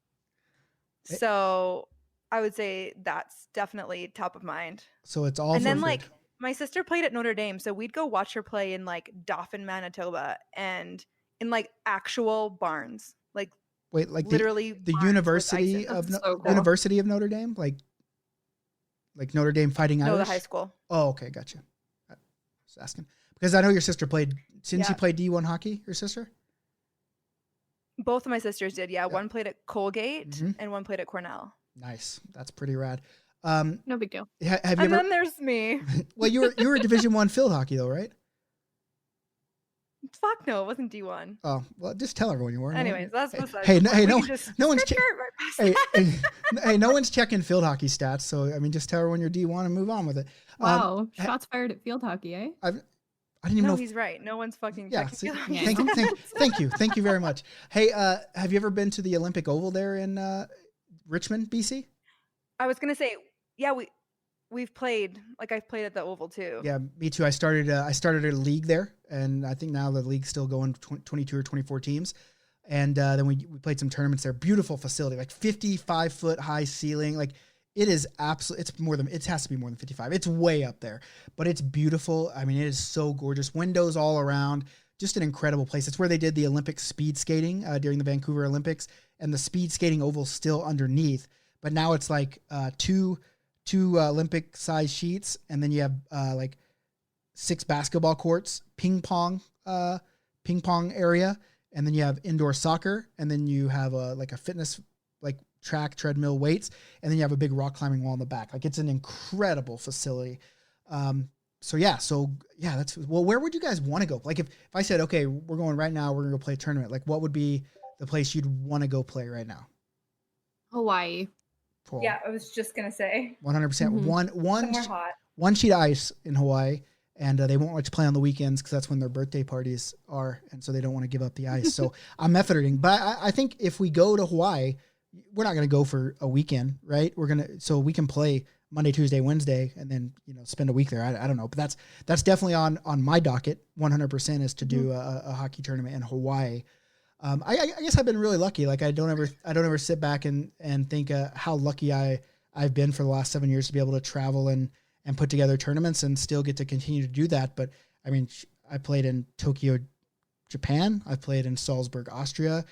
Speaker 5: So I would say that's definitely top of mind.
Speaker 3: So it's all.
Speaker 5: And then like my sister played at Notre Dame, so we'd go watch her play in like Dauphin, Manitoba, and in like actual barns, like literally
Speaker 3: the University of University of Notre Dame, like Notre Dame Fighting Irish.
Speaker 5: No, the high school.
Speaker 3: Oh, okay, gotcha. I was asking because I know your sister played. Didn't she play D1 hockey? Your sister?
Speaker 5: Both of my sisters did. Yeah, one played at Colgate and one played at Cornell.
Speaker 3: Nice. That's pretty rad.
Speaker 4: No big deal.
Speaker 3: Have you ever?
Speaker 5: Then there's me.
Speaker 3: Well, you were Division I field hockey though, right?
Speaker 5: Fuck no, it wasn't D1.
Speaker 3: Oh well, just tell everyone you were.
Speaker 5: Anyways, that's besides.
Speaker 3: Hey, no one's no one's checking field hockey stats. So I mean, just tell everyone you're D1 and move on with it.
Speaker 4: Wow, shots fired at field hockey, eh?
Speaker 3: I didn't even know.
Speaker 5: He's right. No one's fucking checking field hockey.
Speaker 3: Thank you very much. Hey, have you ever been to the Olympic Oval there in Richmond, BC?
Speaker 5: I was gonna say, yeah, we've played. Like I've played at the Oval too.
Speaker 3: Yeah, me too. I started a league there, and I think now the league's still going 22 or 24 teams. And then we played some tournaments there. Beautiful facility, like 55-foot high ceiling. Like it is absolutely. It has to be more than 55. It's way up there, but it's beautiful. I mean, it is so gorgeous. Windows all around. Just an incredible place. It's where they did the Olympic speed skating during the Vancouver Olympics, and the speed skating oval's still underneath. But now it's like two Olympic size sheets, and then you have like 6 basketball courts, ping pong area, and then you have indoor soccer, and then you have like a fitness like track, treadmill, weights, and then you have a big rock climbing wall in the back. Like it's an incredible facility. That's where would you guys want to go? Like if I said, okay, we're going right now, we're gonna go play a tournament. Like what would be the place you'd want to go play right now?
Speaker 4: Hawaii.
Speaker 3: Cool.
Speaker 5: Yeah, I was just gonna say
Speaker 3: 100%. One sheet of ice in Hawaii, and they won't let you play on the weekends because that's when their birthday parties are, and so they don't want to give up the ice. So I'm methoding, but I think if we go to Hawaii, we're not going to go for a weekend, right? So we can play Monday, Tuesday, Wednesday, and then spend a week there. I don't know, but that's definitely on my docket. 100% is to do a hockey tournament in Hawaii. I guess I've been really lucky. Like I don't ever sit back and think how lucky I've been for the last 7 years to be able to travel and put together tournaments and still get to continue to do that. But I mean, I played in Tokyo, Japan. I played in Salzburg, Austria.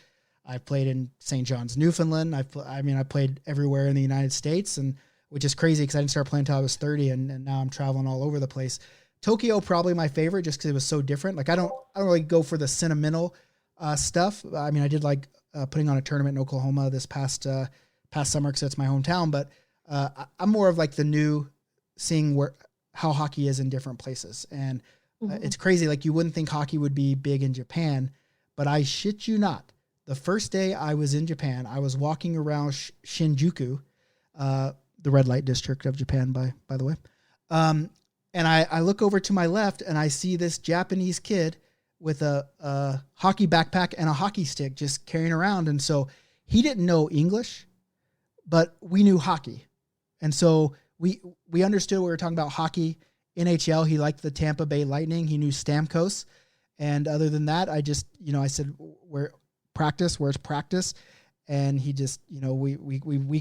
Speaker 3: I played in St. John's, Newfoundland. I played everywhere in the United States, and which is crazy because I didn't start playing until I was 30, and now I'm traveling all over the place. Tokyo probably my favorite just because it was so different. Like I don't really go for the sentimental stuff. I mean, I did like putting on a tournament in Oklahoma this past past summer because it's my hometown, but I'm more of like the new seeing how hockey is in different places. And it's crazy. Like you wouldn't think hockey would be big in Japan, but I shit you not. The first day I was in Japan, I was walking around Shinjuku, the red light district of Japan, by the way. And I look over to my left and I see this Japanese kid with a hockey backpack and a hockey stick just carrying around. And so he didn't know English, but we knew hockey. And so we understood we were talking about hockey. NHL, he liked the Tampa Bay Lightning. He knew Stamkos. And other than that, I just, I said, where's practice? And he just, we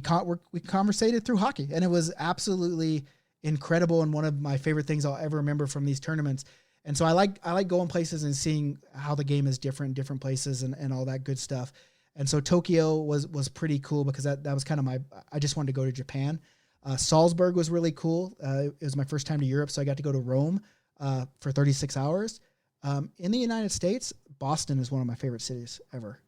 Speaker 3: conversated through hockey, and it was absolutely incredible. And one of my favorite things I'll ever remember from these tournaments. And so I like going places and seeing how the game is different in different places and all that good stuff. And so Tokyo was pretty cool because that was kind of I just wanted to go to Japan. Salzburg was really cool. It was my first time to Europe, so I got to go to Rome for 36 hours. In the United States, Boston is one of my favorite cities ever.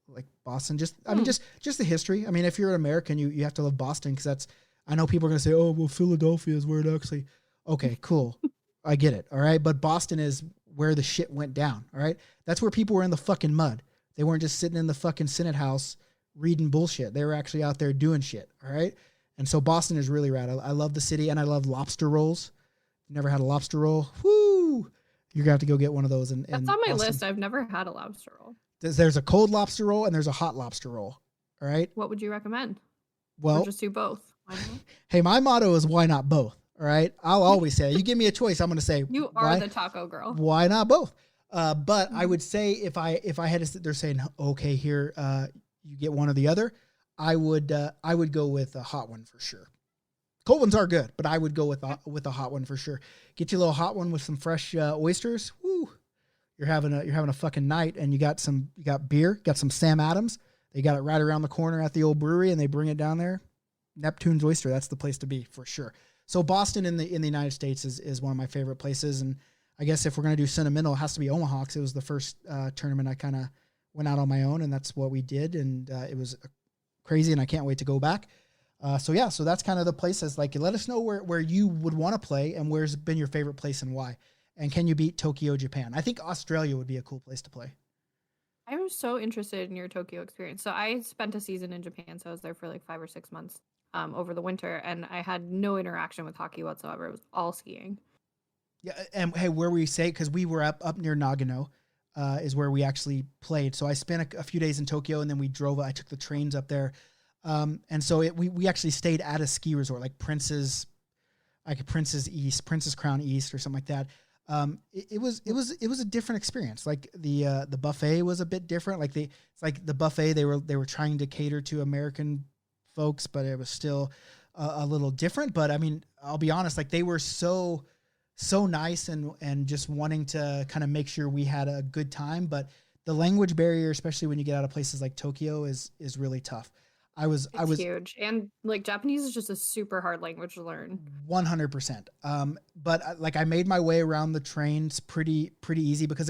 Speaker 3: Like Boston, just the history. I mean, if you're an American, you have to love Boston because I know people are going to say, oh, well, Philadelphia is where it actually, okay, cool. I get it. All right. But Boston is where the shit went down. All right. That's where people were in the fucking mud. They weren't just sitting in the fucking Senate house reading bullshit. They were actually out there doing shit. All right. And so Boston is really rad. I love the city, and I love lobster rolls. Never had a lobster roll. Woo! You're going to have to go get one of those. That's
Speaker 4: on my
Speaker 3: Boston.
Speaker 4: list. I've never had a lobster roll.
Speaker 3: There's a cold lobster roll and there's a hot lobster roll. All right.
Speaker 4: What would you recommend?
Speaker 3: Well,
Speaker 4: or just do both. Why not?
Speaker 3: Hey, my motto is why not both? All right. I'll always say, you give me a choice, I'm going to say,
Speaker 4: you are the taco girl.
Speaker 3: Why not both? But I would say if I had to sit there saying, okay, here, you get one or the other, I would go with a hot one for sure. Cold ones are good, but I would go with a hot one for sure. Get you a little hot one with some fresh oysters. Woo! You're having a fucking night, and you got beer, got some Sam Adams. They got it right around the corner at the old brewery, and they bring it down there. Neptune's Oyster, that's the place to be for sure. So Boston in the United States is one of my favorite places, and I guess if we're gonna do sentimental, it has to be Omaha because it was the first tournament I kind of went out on my own, and that's what we did, and it was crazy, and I can't wait to go back. So that's kind of the places. Like, let us know where you would want to play and where's been your favorite place and why. And can you beat Tokyo, Japan? I think Australia would be a cool place to play.
Speaker 4: I'm so interested in your Tokyo experience. So I spent a season in Japan, so I was there for like 5 or 6 months over the winter, and I had no interaction with hockey whatsoever. It was all skiing.
Speaker 3: Yeah, and hey, where we say, because we were up near Nagano, is where we actually played. So I spent a few days in Tokyo, and then we drove. I took the trains up there. And so we actually stayed at a ski resort, like Princess Crown East or something like that. It was a different experience. Like the buffet was a bit different. Like the buffet, they were trying to cater to American folks, but it was still a little different. But I mean, I'll be honest, like they were so nice and just wanting to kind of make sure we had a good time. But the language barrier, especially when you get out of places like Tokyo, is really tough. I was
Speaker 4: huge, and like Japanese is just a super hard language to learn. 100%.
Speaker 3: But like I made my way around the trains pretty easy because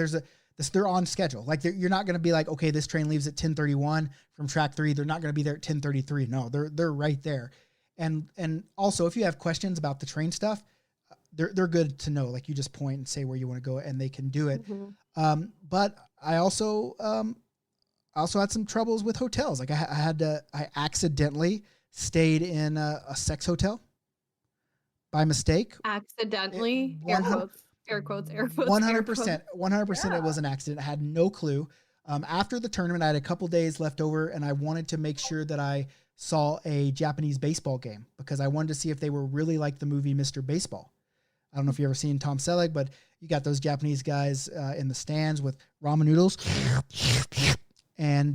Speaker 3: they're on schedule. Like you're not going to be like, okay, this train leaves at 10:31 from track 3. They're not going to be there at 10:33. No, they're right there. And also if you have questions about the train stuff, they're good to know. Like you just point and say where you want to go, and they can do it. Mm-hmm. But I also had some troubles with hotels. Like I accidentally stayed in a sex hotel by mistake.
Speaker 4: Accidentally? Air quotes.
Speaker 3: 100%. It was an accident. I had no clue. After the tournament, I had a couple days left over, and I wanted to make sure that I saw a Japanese baseball game because I wanted to see if they were really like the movie Mr. Baseball. I don't know if you've ever seen Tom Selleck, but you got those Japanese guys in the stands with ramen noodles and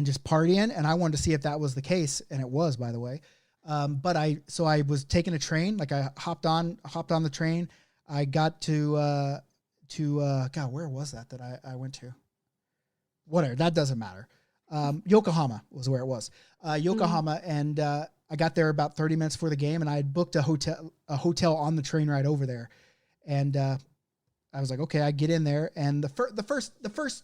Speaker 3: just partying. And I wanted to see if that was the case. And it was, by the way. But I was taking a train, like I hopped on the train. I got to God, where was that I went to? Whatever. That doesn't matter. Yokohama was where it was. Yokohama. Mm-hmm. And, I got there about 30 minutes before the game, and I had booked a hotel on the train ride over there. And I was like, okay, I get in there. And the first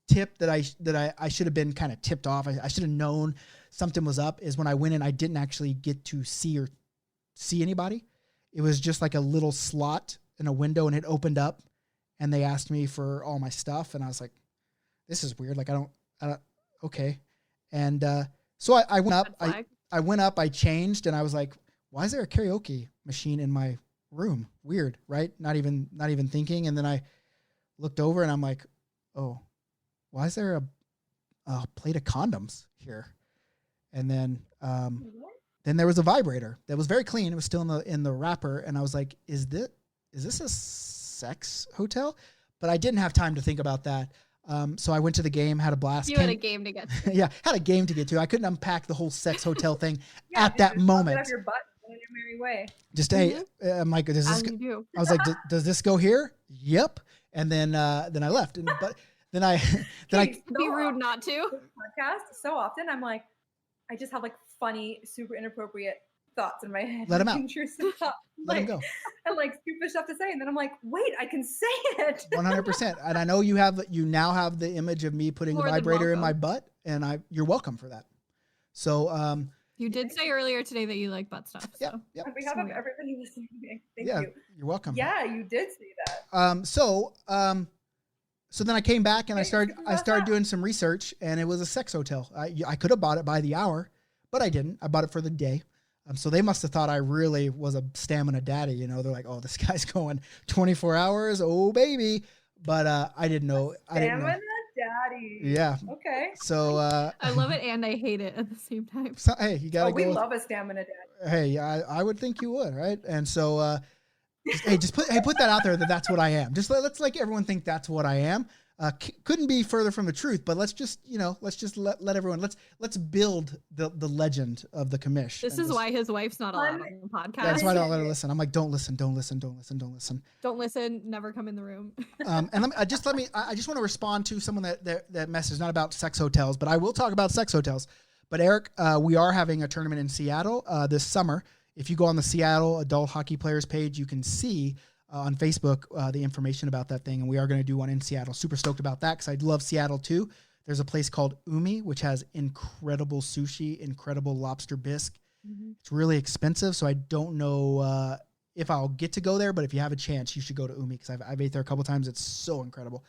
Speaker 3: tip that I should have been kind of tipped off. I should have known something was up is when I went in, I didn't actually get to see anybody. It was just like a little slot in a window and it opened up and they asked me for all my stuff. And I was like, this is weird. Like, I don't, okay. And, so I went up, I changed and I was like, why is there a karaoke machine in my room? Weird, right? Not even thinking. And then I looked over and I'm like, oh, why is there a plate of condoms here? And then there was a vibrator that was very clean. It was still in the wrapper. And I was like, is this a sex hotel? But I didn't have time to think about that. So I went to the game, had a blast.
Speaker 4: You had a game to get to.
Speaker 3: Yeah, had a game to get to. I couldn't unpack the whole sex hotel thing at that moment.
Speaker 5: Off your butt in your merry way.
Speaker 3: Just hey, I'm like, does this? I was like, does this go here? Yep. And then I left. But then I
Speaker 4: be rude not to.
Speaker 5: Podcast so often. I'm like, I just have like funny, super inappropriate thoughts in my head.
Speaker 3: Let him out. Let him go.
Speaker 5: And like stupid stuff to say, and then I'm like, wait, I can say it.
Speaker 3: 100%. And I know you now have the image of me putting a vibrator in my butt, and you're welcome for that. So
Speaker 4: you did say earlier today that you like butt stuff.
Speaker 3: Yeah.
Speaker 4: So.
Speaker 3: Yeah.
Speaker 5: On behalf of everybody listening, thank you.
Speaker 3: You're welcome.
Speaker 5: Yeah, you did say that.
Speaker 3: So then I came back and I started doing some research, and it was a sex hotel. I could have bought it by the hour, but I didn't. I bought it for the day. So they must have thought I really was a stamina daddy. You know, they're like, oh, this guy's going 24 hours. Oh, baby. But I didn't know.
Speaker 5: Stamina daddy.
Speaker 3: Yeah.
Speaker 5: Okay.
Speaker 3: So
Speaker 4: I love it and I hate it at the same time.
Speaker 3: So, hey, you got to go.
Speaker 5: We love a stamina daddy.
Speaker 3: Hey, I would think you would, right? And so, put that out there that's what I am. Just let's like everyone think that's what I am. Couldn't be further from the truth, but let's just let everyone, let's build the legend of the commish.
Speaker 4: This is why his wife's not allowed on the podcast.
Speaker 3: That's why I don't let her listen. I'm like, don't listen.
Speaker 4: Don't listen. Never come in the room.
Speaker 3: And I just want to respond to someone that message, not about sex hotels, but I will talk about sex hotels. But Eric, we are having a tournament in Seattle this summer. If you go on the Seattle Adult Hockey Players page, you can see on Facebook the information about that thing, and we are going to do one in Seattle. Super stoked about that because I love Seattle too. There's a place called Umi, which has incredible sushi, incredible lobster bisque. Mm-hmm. It's really expensive, so I don't know if I'll get to go there, but if you have a chance, you should go to Umi because I've ate there a couple times. It's so incrable.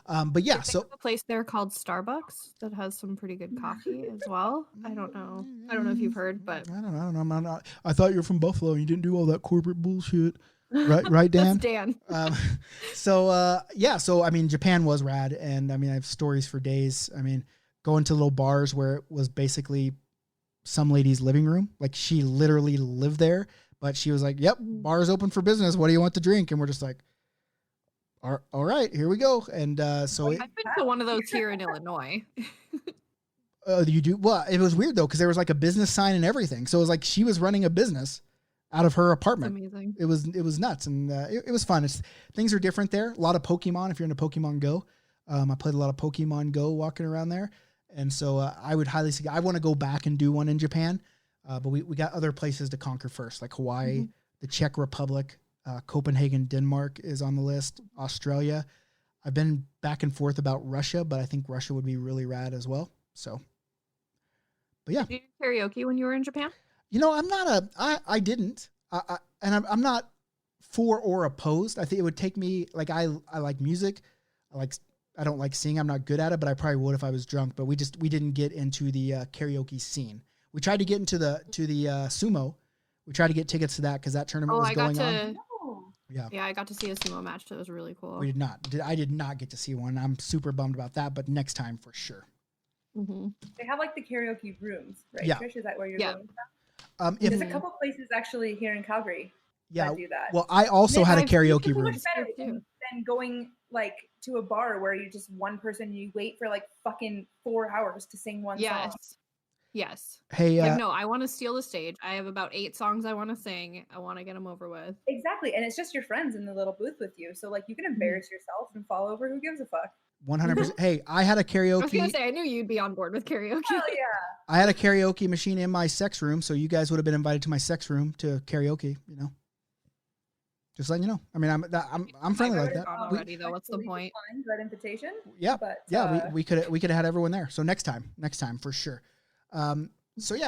Speaker 3: But yeah, so
Speaker 4: a place there called Starbucks that has some pretty good coffee as well. I don't know if you've heard, but
Speaker 3: I don't know. I thought you were from Buffalo and you didn't do all that corporate bullshit. Right, Dan?
Speaker 4: That's Dan.
Speaker 3: So I mean, Japan was rad, and I mean, I have stories for days. I mean, going to little bars where it was basically some lady's living room. Like, she literally lived there, but she was like, yep, bar's open for business. What do you want to drink? And we're just like, all right, here we go. And so
Speaker 4: I've been to one of those here in Illinois.
Speaker 3: You do? Well, it was weird though, because there was like a business sign and everything. So it was like she was running a business out of her apartment.
Speaker 4: That's amazing.
Speaker 3: It was nuts, and it was fun. Things are different there. A lot of Pokemon if you're into Pokemon Go. I played a lot of Pokemon Go walking around there, and so I would highly suggest. I want to go back and do one in Japan, but we got other places to conquer first, like Hawaii, the Czech Republic, Copenhagen, Denmark is on the list. Australia. I've been back and forth about Russia, but I think Russia would be really rad as well. So, but yeah.
Speaker 4: Did you do karaoke when you were in Japan?
Speaker 3: You know, I didn't, and I'm not for or opposed. I think it would take me, like, I like music. I don't like singing. I'm not good at it, but I probably would if I was drunk, but we didn't get into the karaoke scene. We tried to get into the sumo. We tried to get tickets to that because that tournament was going on. Yeah,
Speaker 4: I got to see a sumo match. That was really cool.
Speaker 3: We did not. I did not get to see one. I'm super bummed about that, but next time for sure.
Speaker 4: Mm-hmm.
Speaker 5: They have like the karaoke rooms, right?
Speaker 3: Yeah.
Speaker 5: Trish, is that where you're going?
Speaker 3: There's
Speaker 5: a couple places actually here in Calgary that do that.
Speaker 3: Well, I also had a karaoke room.
Speaker 5: Much better than going like to a bar where you just one person, you wait for like fucking 4 hours to sing one song.
Speaker 4: Yes.
Speaker 3: Hey,
Speaker 4: no, I want to steal the stage. I have about 8 songs I want to sing. I want to get them over with.
Speaker 5: Exactly. And it's just your friends in the little booth with you. So like you can embarrass yourself and fall over. Who gives a fuck?
Speaker 3: 100%. Hey, I had a karaoke.
Speaker 4: I was going to say, I knew you'd be on board with karaoke.
Speaker 5: Hell yeah.
Speaker 3: I had a karaoke machine in my sex room. So you guys would have been invited to my sex room to karaoke, you know. Just letting you know. I mean, I'm friendly like that.
Speaker 4: Already though, what's the point?
Speaker 5: That invitation.
Speaker 3: Yeah,
Speaker 5: But,
Speaker 3: we could have had everyone there. So next time for sure. So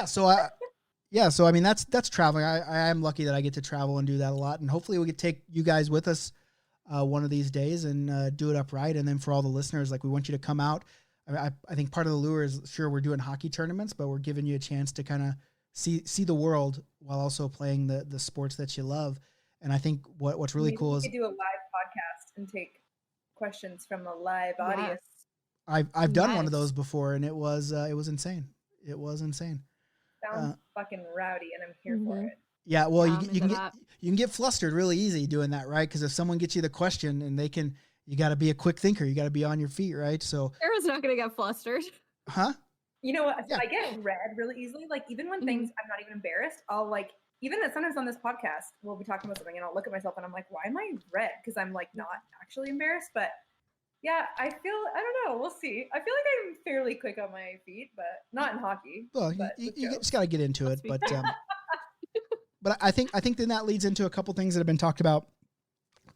Speaker 3: I mean that's traveling. I am lucky that I get to travel and do that a lot, and hopefully we could take you guys with us one of these days and do it upright. And then for all the listeners, like we want you to come out. I think part of the lure is sure we're doing hockey tournaments, but we're giving you a chance to kind of see the world while also playing the sports that you love. And I think what's really cool is
Speaker 5: we could do a live podcast and take questions from a live audience.
Speaker 3: I've done one of those before, and it was insane. It was insane.
Speaker 5: Sounds fucking rowdy, and I'm here for it.
Speaker 3: Yeah, well, you can get flustered really easy doing that, right? Because if someone gets you the question and you got to be a quick thinker. You got to be on your feet, right? So
Speaker 4: Sarah's not gonna get flustered.
Speaker 3: Huh?
Speaker 5: You know what?
Speaker 3: Yeah.
Speaker 5: I get read really easily. Like even when things I'm not even embarrassed, I'll like even sometimes on this podcast we'll be talking about something and I'll look at myself and I'm like, why am I red? Because I'm like not actually embarrassed, but yeah, I don't know. We'll see. I feel like I'm fairly quick on my feet, but not in hockey.
Speaker 3: Well, you just got to get into it, but but I think then that leads into a couple things that have been talked about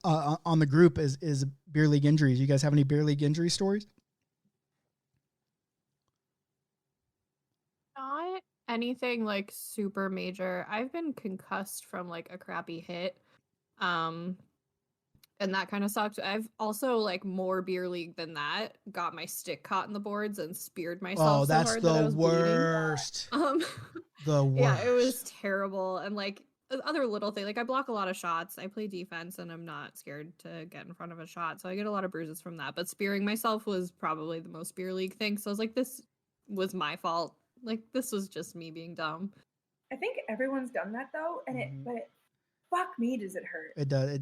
Speaker 3: on the group is beer league injuries. You guys have any beer league injury stories?
Speaker 4: Not anything like super major. I've been concussed from like a crappy hit. And that kind of sucked. I've also like more beer league than that got my stick caught in the boards and speared myself.
Speaker 3: Oh, that's
Speaker 4: so hard that I
Speaker 3: the
Speaker 4: was
Speaker 3: worst. The worst.
Speaker 4: Yeah, it was terrible. And like other little thing, like I block a lot of shots. I play defense and I'm not scared to get in front of a shot. So I get a lot of bruises from that. But spearing myself was probably the most beer league thing. So I was like, this was my fault. Like this was just me being dumb.
Speaker 5: I think everyone's done that though, and fuck me, does it hurt?
Speaker 3: It does.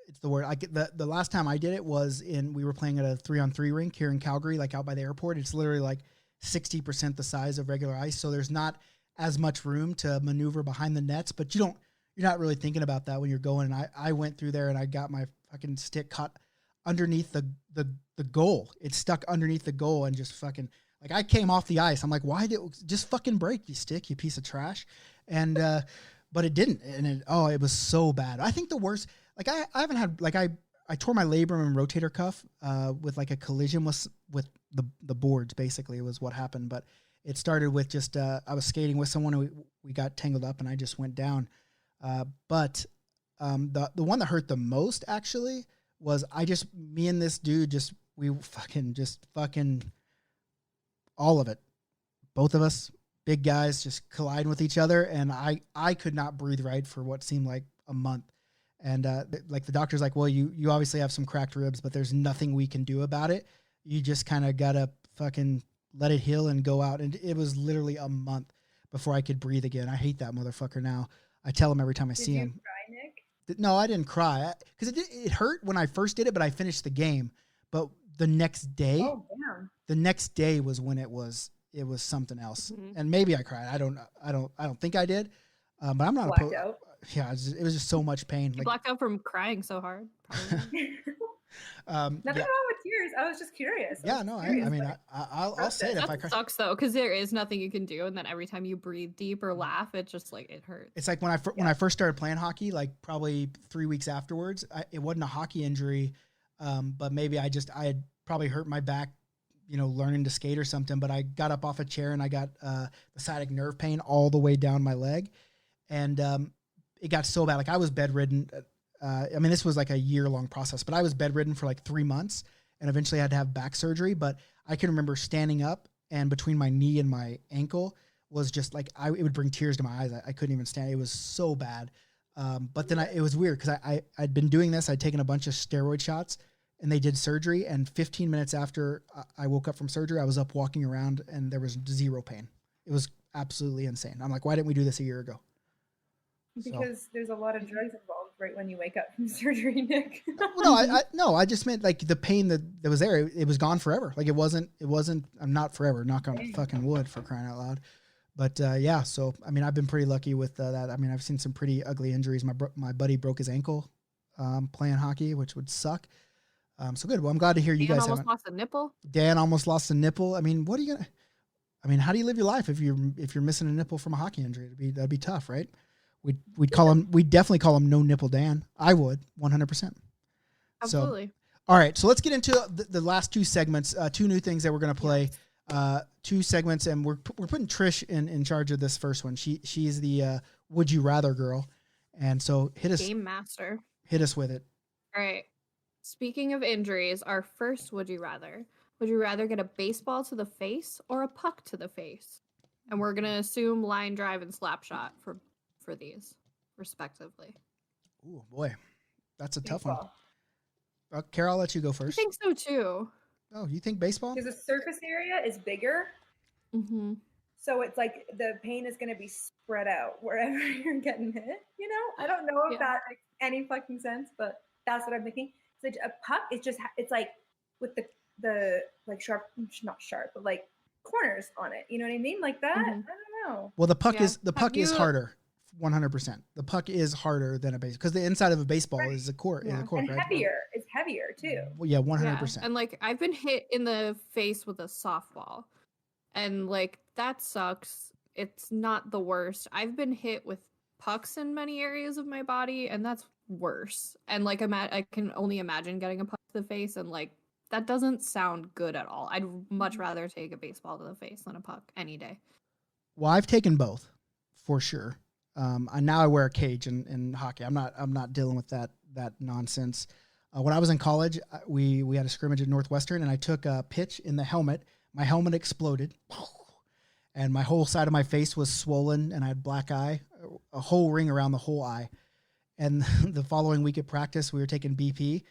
Speaker 3: It's the word. I get the last time I did it was we were playing at a 3-on-3 rink here in Calgary, like out by the airport. It's literally like 60% the size of regular ice, so there's not as much room to maneuver behind the nets. But you're not really thinking about that when you're going. And I went through there and I got my fucking stick caught underneath the goal. It stuck underneath the goal and just fucking like I came off the ice. I'm like, why did it just fucking break, you stick, you piece of trash? And but it didn't, and it was so bad. I think the worst, like I haven't had, like I tore my labrum and rotator cuff with like a collision with the boards. Basically, was what happened. But it started with just I was skating with someone and we got tangled up and I just went down. But the one that hurt the most actually was me and this dude we fucking all of it, both of us. Big guys just colliding with each other, and I could not breathe right for what seemed like a month. And like the doctor's like, well, you obviously have some cracked ribs, but there's nothing we can do about it. You just kind of gotta fucking let it heal and go out. And it was literally a month before I could breathe again. I hate that motherfucker now. I tell him every time I see him.
Speaker 5: Did you cry, Nick?
Speaker 3: No, I didn't cry because it hurt when I first did it, but I finished the game. But the next day, was when it was something else. And maybe I cried. I don't think I did. But I'm not
Speaker 5: blacked out.
Speaker 3: Yeah, it was just so much pain.
Speaker 4: You blacked out from crying so hard.
Speaker 5: Nothing wrong with tears. I was just curious.
Speaker 3: Yeah, no, I mean, I'll say it if I cry.
Speaker 4: Sucks though, because there is nothing you can do, and then every time you breathe deep or laugh, it just like it hurts.
Speaker 3: It's like when I first started playing hockey, like probably 3 weeks afterwards. It wasn't a hockey injury, but maybe I had probably hurt my back, learning to skate or something. But I got up off a chair and I got the sciatic nerve pain all the way down my leg, and it got so bad. Like I was bedridden. I mean, this was like a year-long process, but I was bedridden for like 3 months and eventually had to have back surgery. But I can remember standing up and between my knee and my ankle was just like, it would bring tears to my eyes. I couldn't even stand. It was so bad. But then it was weird because I'd been doing this. I'd taken a bunch of steroid shots and they did surgery. And 15 minutes after I woke up from surgery, I was up walking around and there was zero pain. It was absolutely insane. I'm like, why didn't we do this a year ago?
Speaker 5: Because there's a lot of drugs involved right when you wake up from surgery, Nick.
Speaker 3: No, I just meant like the pain that was there. It was gone forever. Like it wasn't, I'm not forever, knock on fucking wood for crying out loud. But yeah, so, I mean, I've been pretty lucky with that. I mean, I've seen some pretty ugly injuries. My buddy broke his ankle playing hockey, which would suck. So good. Well, I'm glad to hear you guys
Speaker 4: almost lost a nipple.
Speaker 3: Dan almost lost a nipple. I mean, how do you live your life if you're missing a nipple from a hockey injury? That'd be tough, right? We'd definitely call him No Nipple Dan. I would 100%.
Speaker 4: Absolutely.
Speaker 3: So, all right, so let's get into the last two segments. Two new things that we're gonna play. Two segments, and we're putting Trish in charge of this first one. She's the Would You Rather girl, and so
Speaker 4: Game master.
Speaker 3: Hit us with it.
Speaker 4: All right. Speaking of injuries, our first Would You Rather. Would you rather get a baseball to the face or a puck to the face? And we're gonna assume line drive and slap shot for these, respectively.
Speaker 3: Oh boy, that's a tough one.
Speaker 5: Baseball.
Speaker 3: Carol, I'll let you go
Speaker 4: I
Speaker 3: first.
Speaker 4: think so too.
Speaker 3: Oh, you think baseball?
Speaker 5: Because the surface area is bigger,
Speaker 4: Mm-hmm.
Speaker 5: so it's like the pain is going to be spread out wherever you're getting hit. You know, I don't know if that makes any fucking sense, but that's what I'm thinking. So a puck is just it's like with the like sharp, not sharp, but like corners on it. You know what I mean? Like that. I don't know.
Speaker 3: Well, the puck is
Speaker 4: you-
Speaker 3: harder. 100%. The puck is harder than a baseball because the inside of a baseball is a court.
Speaker 4: Yeah.
Speaker 3: Is a court,
Speaker 5: And
Speaker 3: right?
Speaker 5: heavier. It's heavier too.
Speaker 3: Well, yeah, 100%.
Speaker 4: And like I've been hit in the face with a softball, and like that sucks. It's not the worst. I've been hit with pucks in many areas of my body, and that's worse. And like I can only imagine getting a puck to the face, and like that doesn't sound good at all. I'd much rather take a baseball to the face than a puck any day.
Speaker 3: Well, I've taken both for sure. Now I wear a cage in hockey. I'm not dealing with that nonsense. When I was in college, we had a scrimmage at Northwestern, and I took a pitch in the helmet. My helmet exploded, and my whole side of my face was swollen, and I had black eye, a whole ring around the whole eye. And the following week at practice, we were taking BP,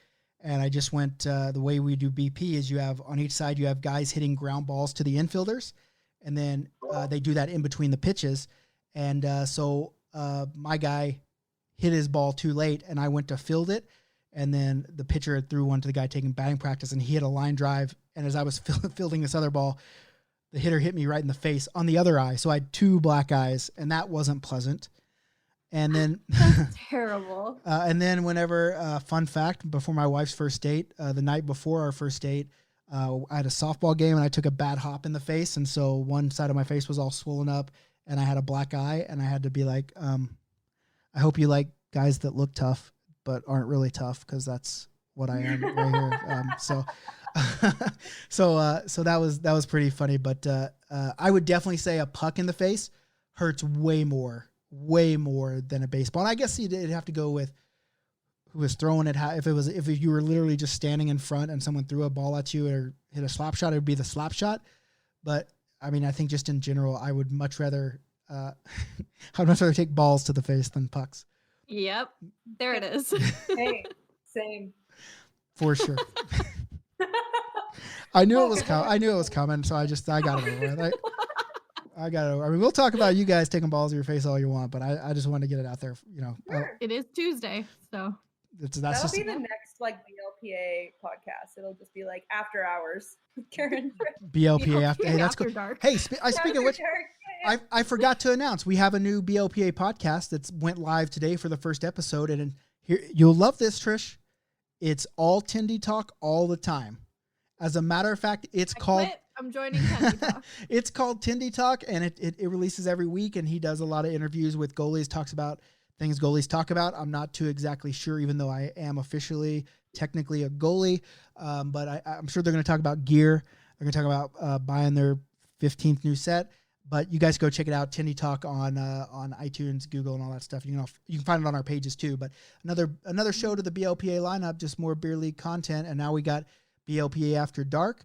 Speaker 3: and I just went the way we do BP is you have on each side you have guys hitting ground balls to the infielders, and then they do that in between the pitches. And so my guy hit his ball too late, and I went to field it. And then the pitcher threw one to the guy taking batting practice, and he hit a line drive. And as I was fielding this other ball, the hitter hit me right in the face on the other eye. So I had two black eyes, and that wasn't pleasant. And then
Speaker 4: That's terrible.
Speaker 3: And then whenever, fun fact, before my wife's first date, the night before our first date, I had a softball game, and I took a bad hop in the face. And so one side of my face was all swollen up, and I had a black eye, and I had to be like, I hope you like guys that look tough but aren't really tough, because that's what I am right here. So that was pretty funny. But I would definitely say a puck in the face hurts way more than a baseball. And I guess you'd have to go with who was throwing it. If you were literally just standing in front and someone threw a ball at you or hit a slap shot, it would be the slap shot. But I mean, I think just in general, I would much rather take balls to the face than pucks.
Speaker 4: Yep. There it is.
Speaker 5: Hey, same.
Speaker 3: For sure. I knew it was coming, so I got it over with. I got it over. I mean, we'll talk about you guys taking balls to your face all you want, but I just wanted to get it out there. You know,
Speaker 4: It is Tuesday, so
Speaker 5: That'll be the next like BLPA podcast. It'll just be like after hours with Karen.
Speaker 3: BLPA after. Hey, that's
Speaker 4: after
Speaker 3: cool.
Speaker 4: dark.
Speaker 3: Hey, speaking of which, I forgot to announce we have a new BLPA podcast that's went live today for the first episode, and here you'll love this, Trish. It's all Tindy talk all the time. As a matter of fact,
Speaker 4: I'm joining Tindy Talk.
Speaker 3: It's called Tindy Talk, and it releases every week, and he does a lot of interviews with goalies, talks about things goalies talk about. I'm not too exactly sure, even though I am officially technically a goalie, but I'm sure they're going to talk about gear. They're going to talk about buying their 15th new set. But you guys go check it out, Tindy Talk on iTunes, Google, and all that stuff. You can find it on our pages too. But another show to the BLPA lineup, just more beer league content, and now we got BLPA After Dark,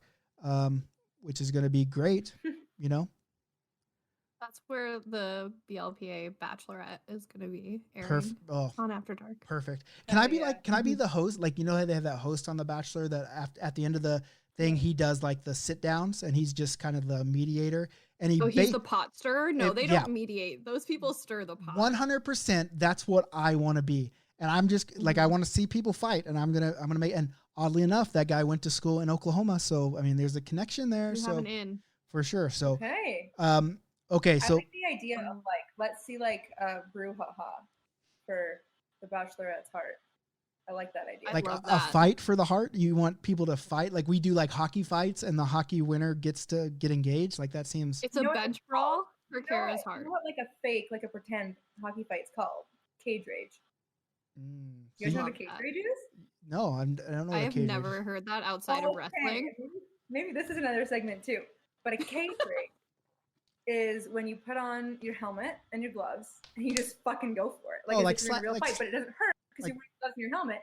Speaker 3: which is going to be great. You know,
Speaker 4: That's where the BLPA Bachelorette is going to be airing on After Dark.
Speaker 3: Perfect. Can I be the host? Like, you know how they have that host on The Bachelor that at the end of the thing he does like the sit downs, and he's just kind of the mediator. And
Speaker 4: he's the pot stirrer? No, they don't mediate. Those people stir the pot.
Speaker 3: 100%. That's what I want to be. And I'm just like, I want to see people fight, and I'm gonna make. And oddly enough, that guy went to school in Oklahoma, so I mean, there's a connection there.
Speaker 4: You have an in
Speaker 3: for sure. So
Speaker 5: okay.
Speaker 3: Okay, so
Speaker 5: I like the idea of like let's see like brouhaha for the Bachelorette's heart. I like that idea.
Speaker 3: Like a fight for the heart. You want people to fight, like we do, like hockey fights, and the hockey winner gets to get engaged. Like that seems.
Speaker 4: It's a bench brawl. for care is hard.
Speaker 5: You know what, like a fake, like a pretend hockey fight's called? Cage rage. You guys know what a cage rage is?
Speaker 3: No, I don't know.
Speaker 4: I
Speaker 3: what
Speaker 4: have
Speaker 3: cage
Speaker 4: never
Speaker 3: rage
Speaker 4: heard that outside of wrestling.
Speaker 5: Maybe this is another segment too. But a cage rage is when you put on your helmet and your gloves and you just fucking go for it. Like, it's a real fight, but it doesn't hurt because you're wearing gloves and your helmet.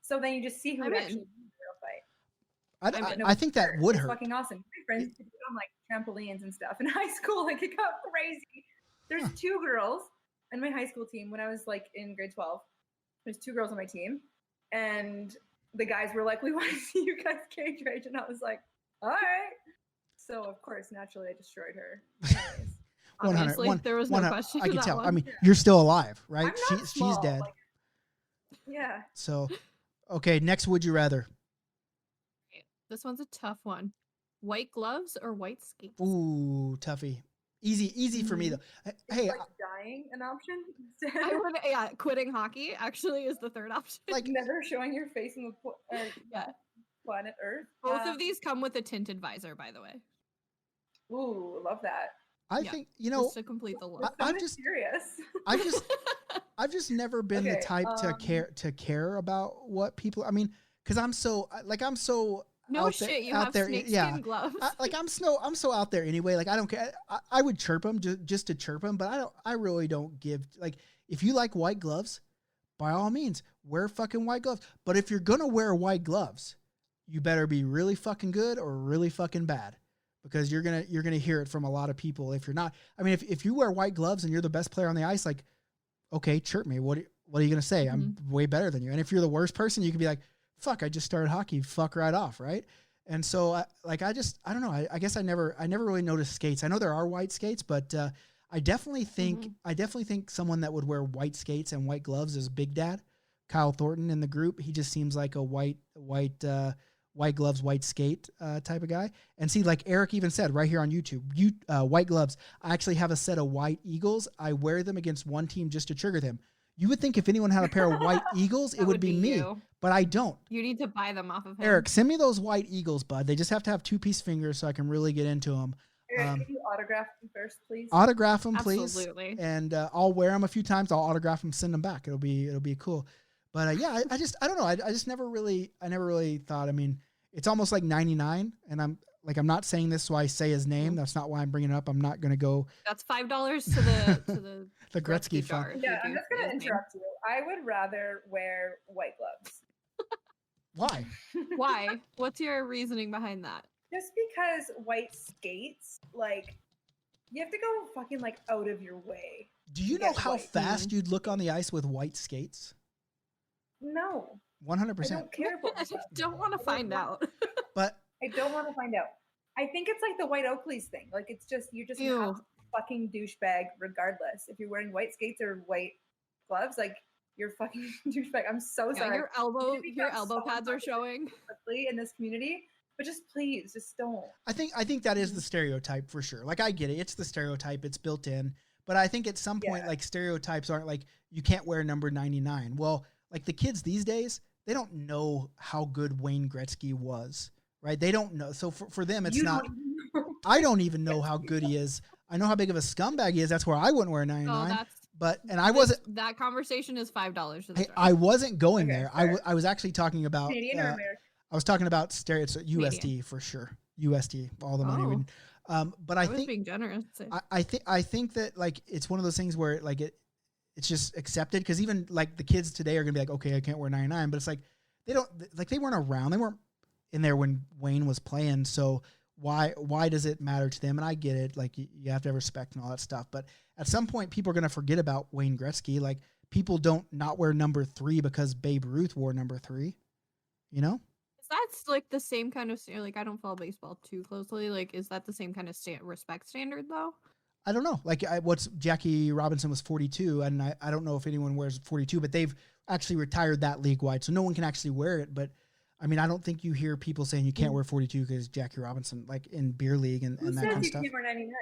Speaker 5: So then you just see who would actually win the real fight.
Speaker 3: I think that would hurt.
Speaker 5: It's fucking awesome. My friends did it on like trampolines and stuff in high school. Like, it got crazy. There's 2 girls in my high school team when I was like in grade 12. There's 2 girls on my team, and the guys were like, "We want to see you guys cage rage," and I was like, "All right." So of course, naturally, I destroyed her. Anyways.
Speaker 3: 100.
Speaker 4: There was no question.
Speaker 3: I can tell.
Speaker 4: One.
Speaker 3: I mean, you're still alive, right?
Speaker 5: I'm not small,
Speaker 3: she's dead.
Speaker 5: like, yeah.
Speaker 3: So, okay. Next, would you rather?
Speaker 4: This one's a tough one. White gloves or white skates?
Speaker 3: Ooh, toughie. Easy for me though. Hey,
Speaker 5: like dying an option?
Speaker 4: I would, quitting hockey actually is the third option.
Speaker 5: Like never showing your face in the planet Earth.
Speaker 4: Both of these come with a tinted visor, by the way.
Speaker 5: Ooh, love that.
Speaker 3: I think just
Speaker 4: to complete the look.
Speaker 5: I'm just curious.
Speaker 3: I've just never been the type to care about what people. I mean, because I'm so
Speaker 4: no shit, you have snakeskin gloves.
Speaker 3: I'm so out there anyway. Like, I don't care. I would chirp them just to chirp them, but I really don't give. Like, if you like white gloves, by all means, wear fucking white gloves. But if you're gonna wear white gloves, you better be really fucking good or really fucking bad, because you're gonna hear it from a lot of people. If you're not, I mean, if you wear white gloves and you're the best player on the ice, like, okay, chirp me. What are you gonna say? Mm-hmm. I'm way better than you. And if you're the worst person, you can be like, fuck, I just started hockey, fuck right off, right? And so, I don't know. I guess I never really noticed skates. I know there are white skates, but I definitely think someone that would wear white skates and white gloves is Big Dad, Kyle Thornton in the group. He just seems like a white gloves, white skate type of guy. And see, like Eric even said right here on YouTube, white gloves. I actually have a set of white Eagles. I wear them against one team just to trigger them. You would think if anyone had a pair of white Eagles, it would be me, but I don't.
Speaker 4: You need to buy them off of him.
Speaker 3: Eric, send me those white Eagles, bud. They just have to have 2-piece fingers so I can really get into them.
Speaker 5: Eric, can you autograph them first, please?
Speaker 3: Autograph them, please.
Speaker 4: Absolutely.
Speaker 3: And I'll wear them a few times. I'll autograph them, send them back. It'll be cool. But yeah, I don't know. I just never really thought. I mean, it's almost like 99, and I'm not saying this so I say his name. That's not why I'm bringing it up. I'm not going to go.
Speaker 4: That's $5 to the
Speaker 3: the Gretzky fund.
Speaker 5: Yeah, I'm just going to interrupt you. I would rather wear white gloves.
Speaker 3: Why?
Speaker 4: Why? What's your reasoning behind that?
Speaker 5: Just because white skates, like, you have to go fucking like out of your way.
Speaker 3: Do you know how fast you'd look on the ice with white skates?
Speaker 5: No.
Speaker 3: 100%.
Speaker 5: I don't care about
Speaker 4: I don't want to find out.
Speaker 3: But
Speaker 5: I don't want to find out. I think it's like the white Oakleys thing. Like, it's just, you're just a fucking douchebag regardless. If you're wearing white skates or white gloves, like, you're fucking douchebag. I'm so sorry.
Speaker 4: Your elbow pads are showing
Speaker 5: quickly in this community, but just please, just don't.
Speaker 3: I think that is the stereotype for sure. Like, I get it. It's the stereotype. It's built in. But I think at some point, like, stereotypes aren't like, you can't wear number 99. Well, like, the kids these days, they don't know how good Wayne Gretzky was, right? They don't know. So for them, it's not. I don't even know how good he is. I know how big of a scumbag he is. That's where I wouldn't wear 99. I wasn't.
Speaker 4: That conversation is $5.
Speaker 3: Hey, I wasn't going there. I was actually talking about.
Speaker 5: Canadian or American?
Speaker 3: I was talking about USD for sure. USD, all the money. But I think
Speaker 4: being generous.
Speaker 3: I think that, like, it's one of those things where, like, it's just accepted, because even like the kids today are gonna be like, okay, I can't wear 99, but it's like they weren't around, they weren't in there when Wayne was playing, so why does it matter to them? And I get it, like, you have to have respect and all that stuff, but at some point people are gonna forget about Wayne Gretzky. Like, people don't not wear number 3 because Babe Ruth wore number 3, you know?
Speaker 4: That's like the same kind of like, I don't follow baseball too closely. Like, is that the same kind of respect standard though?
Speaker 3: I don't know. Like, what's Jackie Robinson was 42, and I don't know if anyone wears 42, but they've actually retired that league wide, so no one can actually wear it. But I mean, I don't think you hear people saying you can't wear 42 because Jackie Robinson, like in beer league and that kind of stuff.
Speaker 5: You can't wear 99?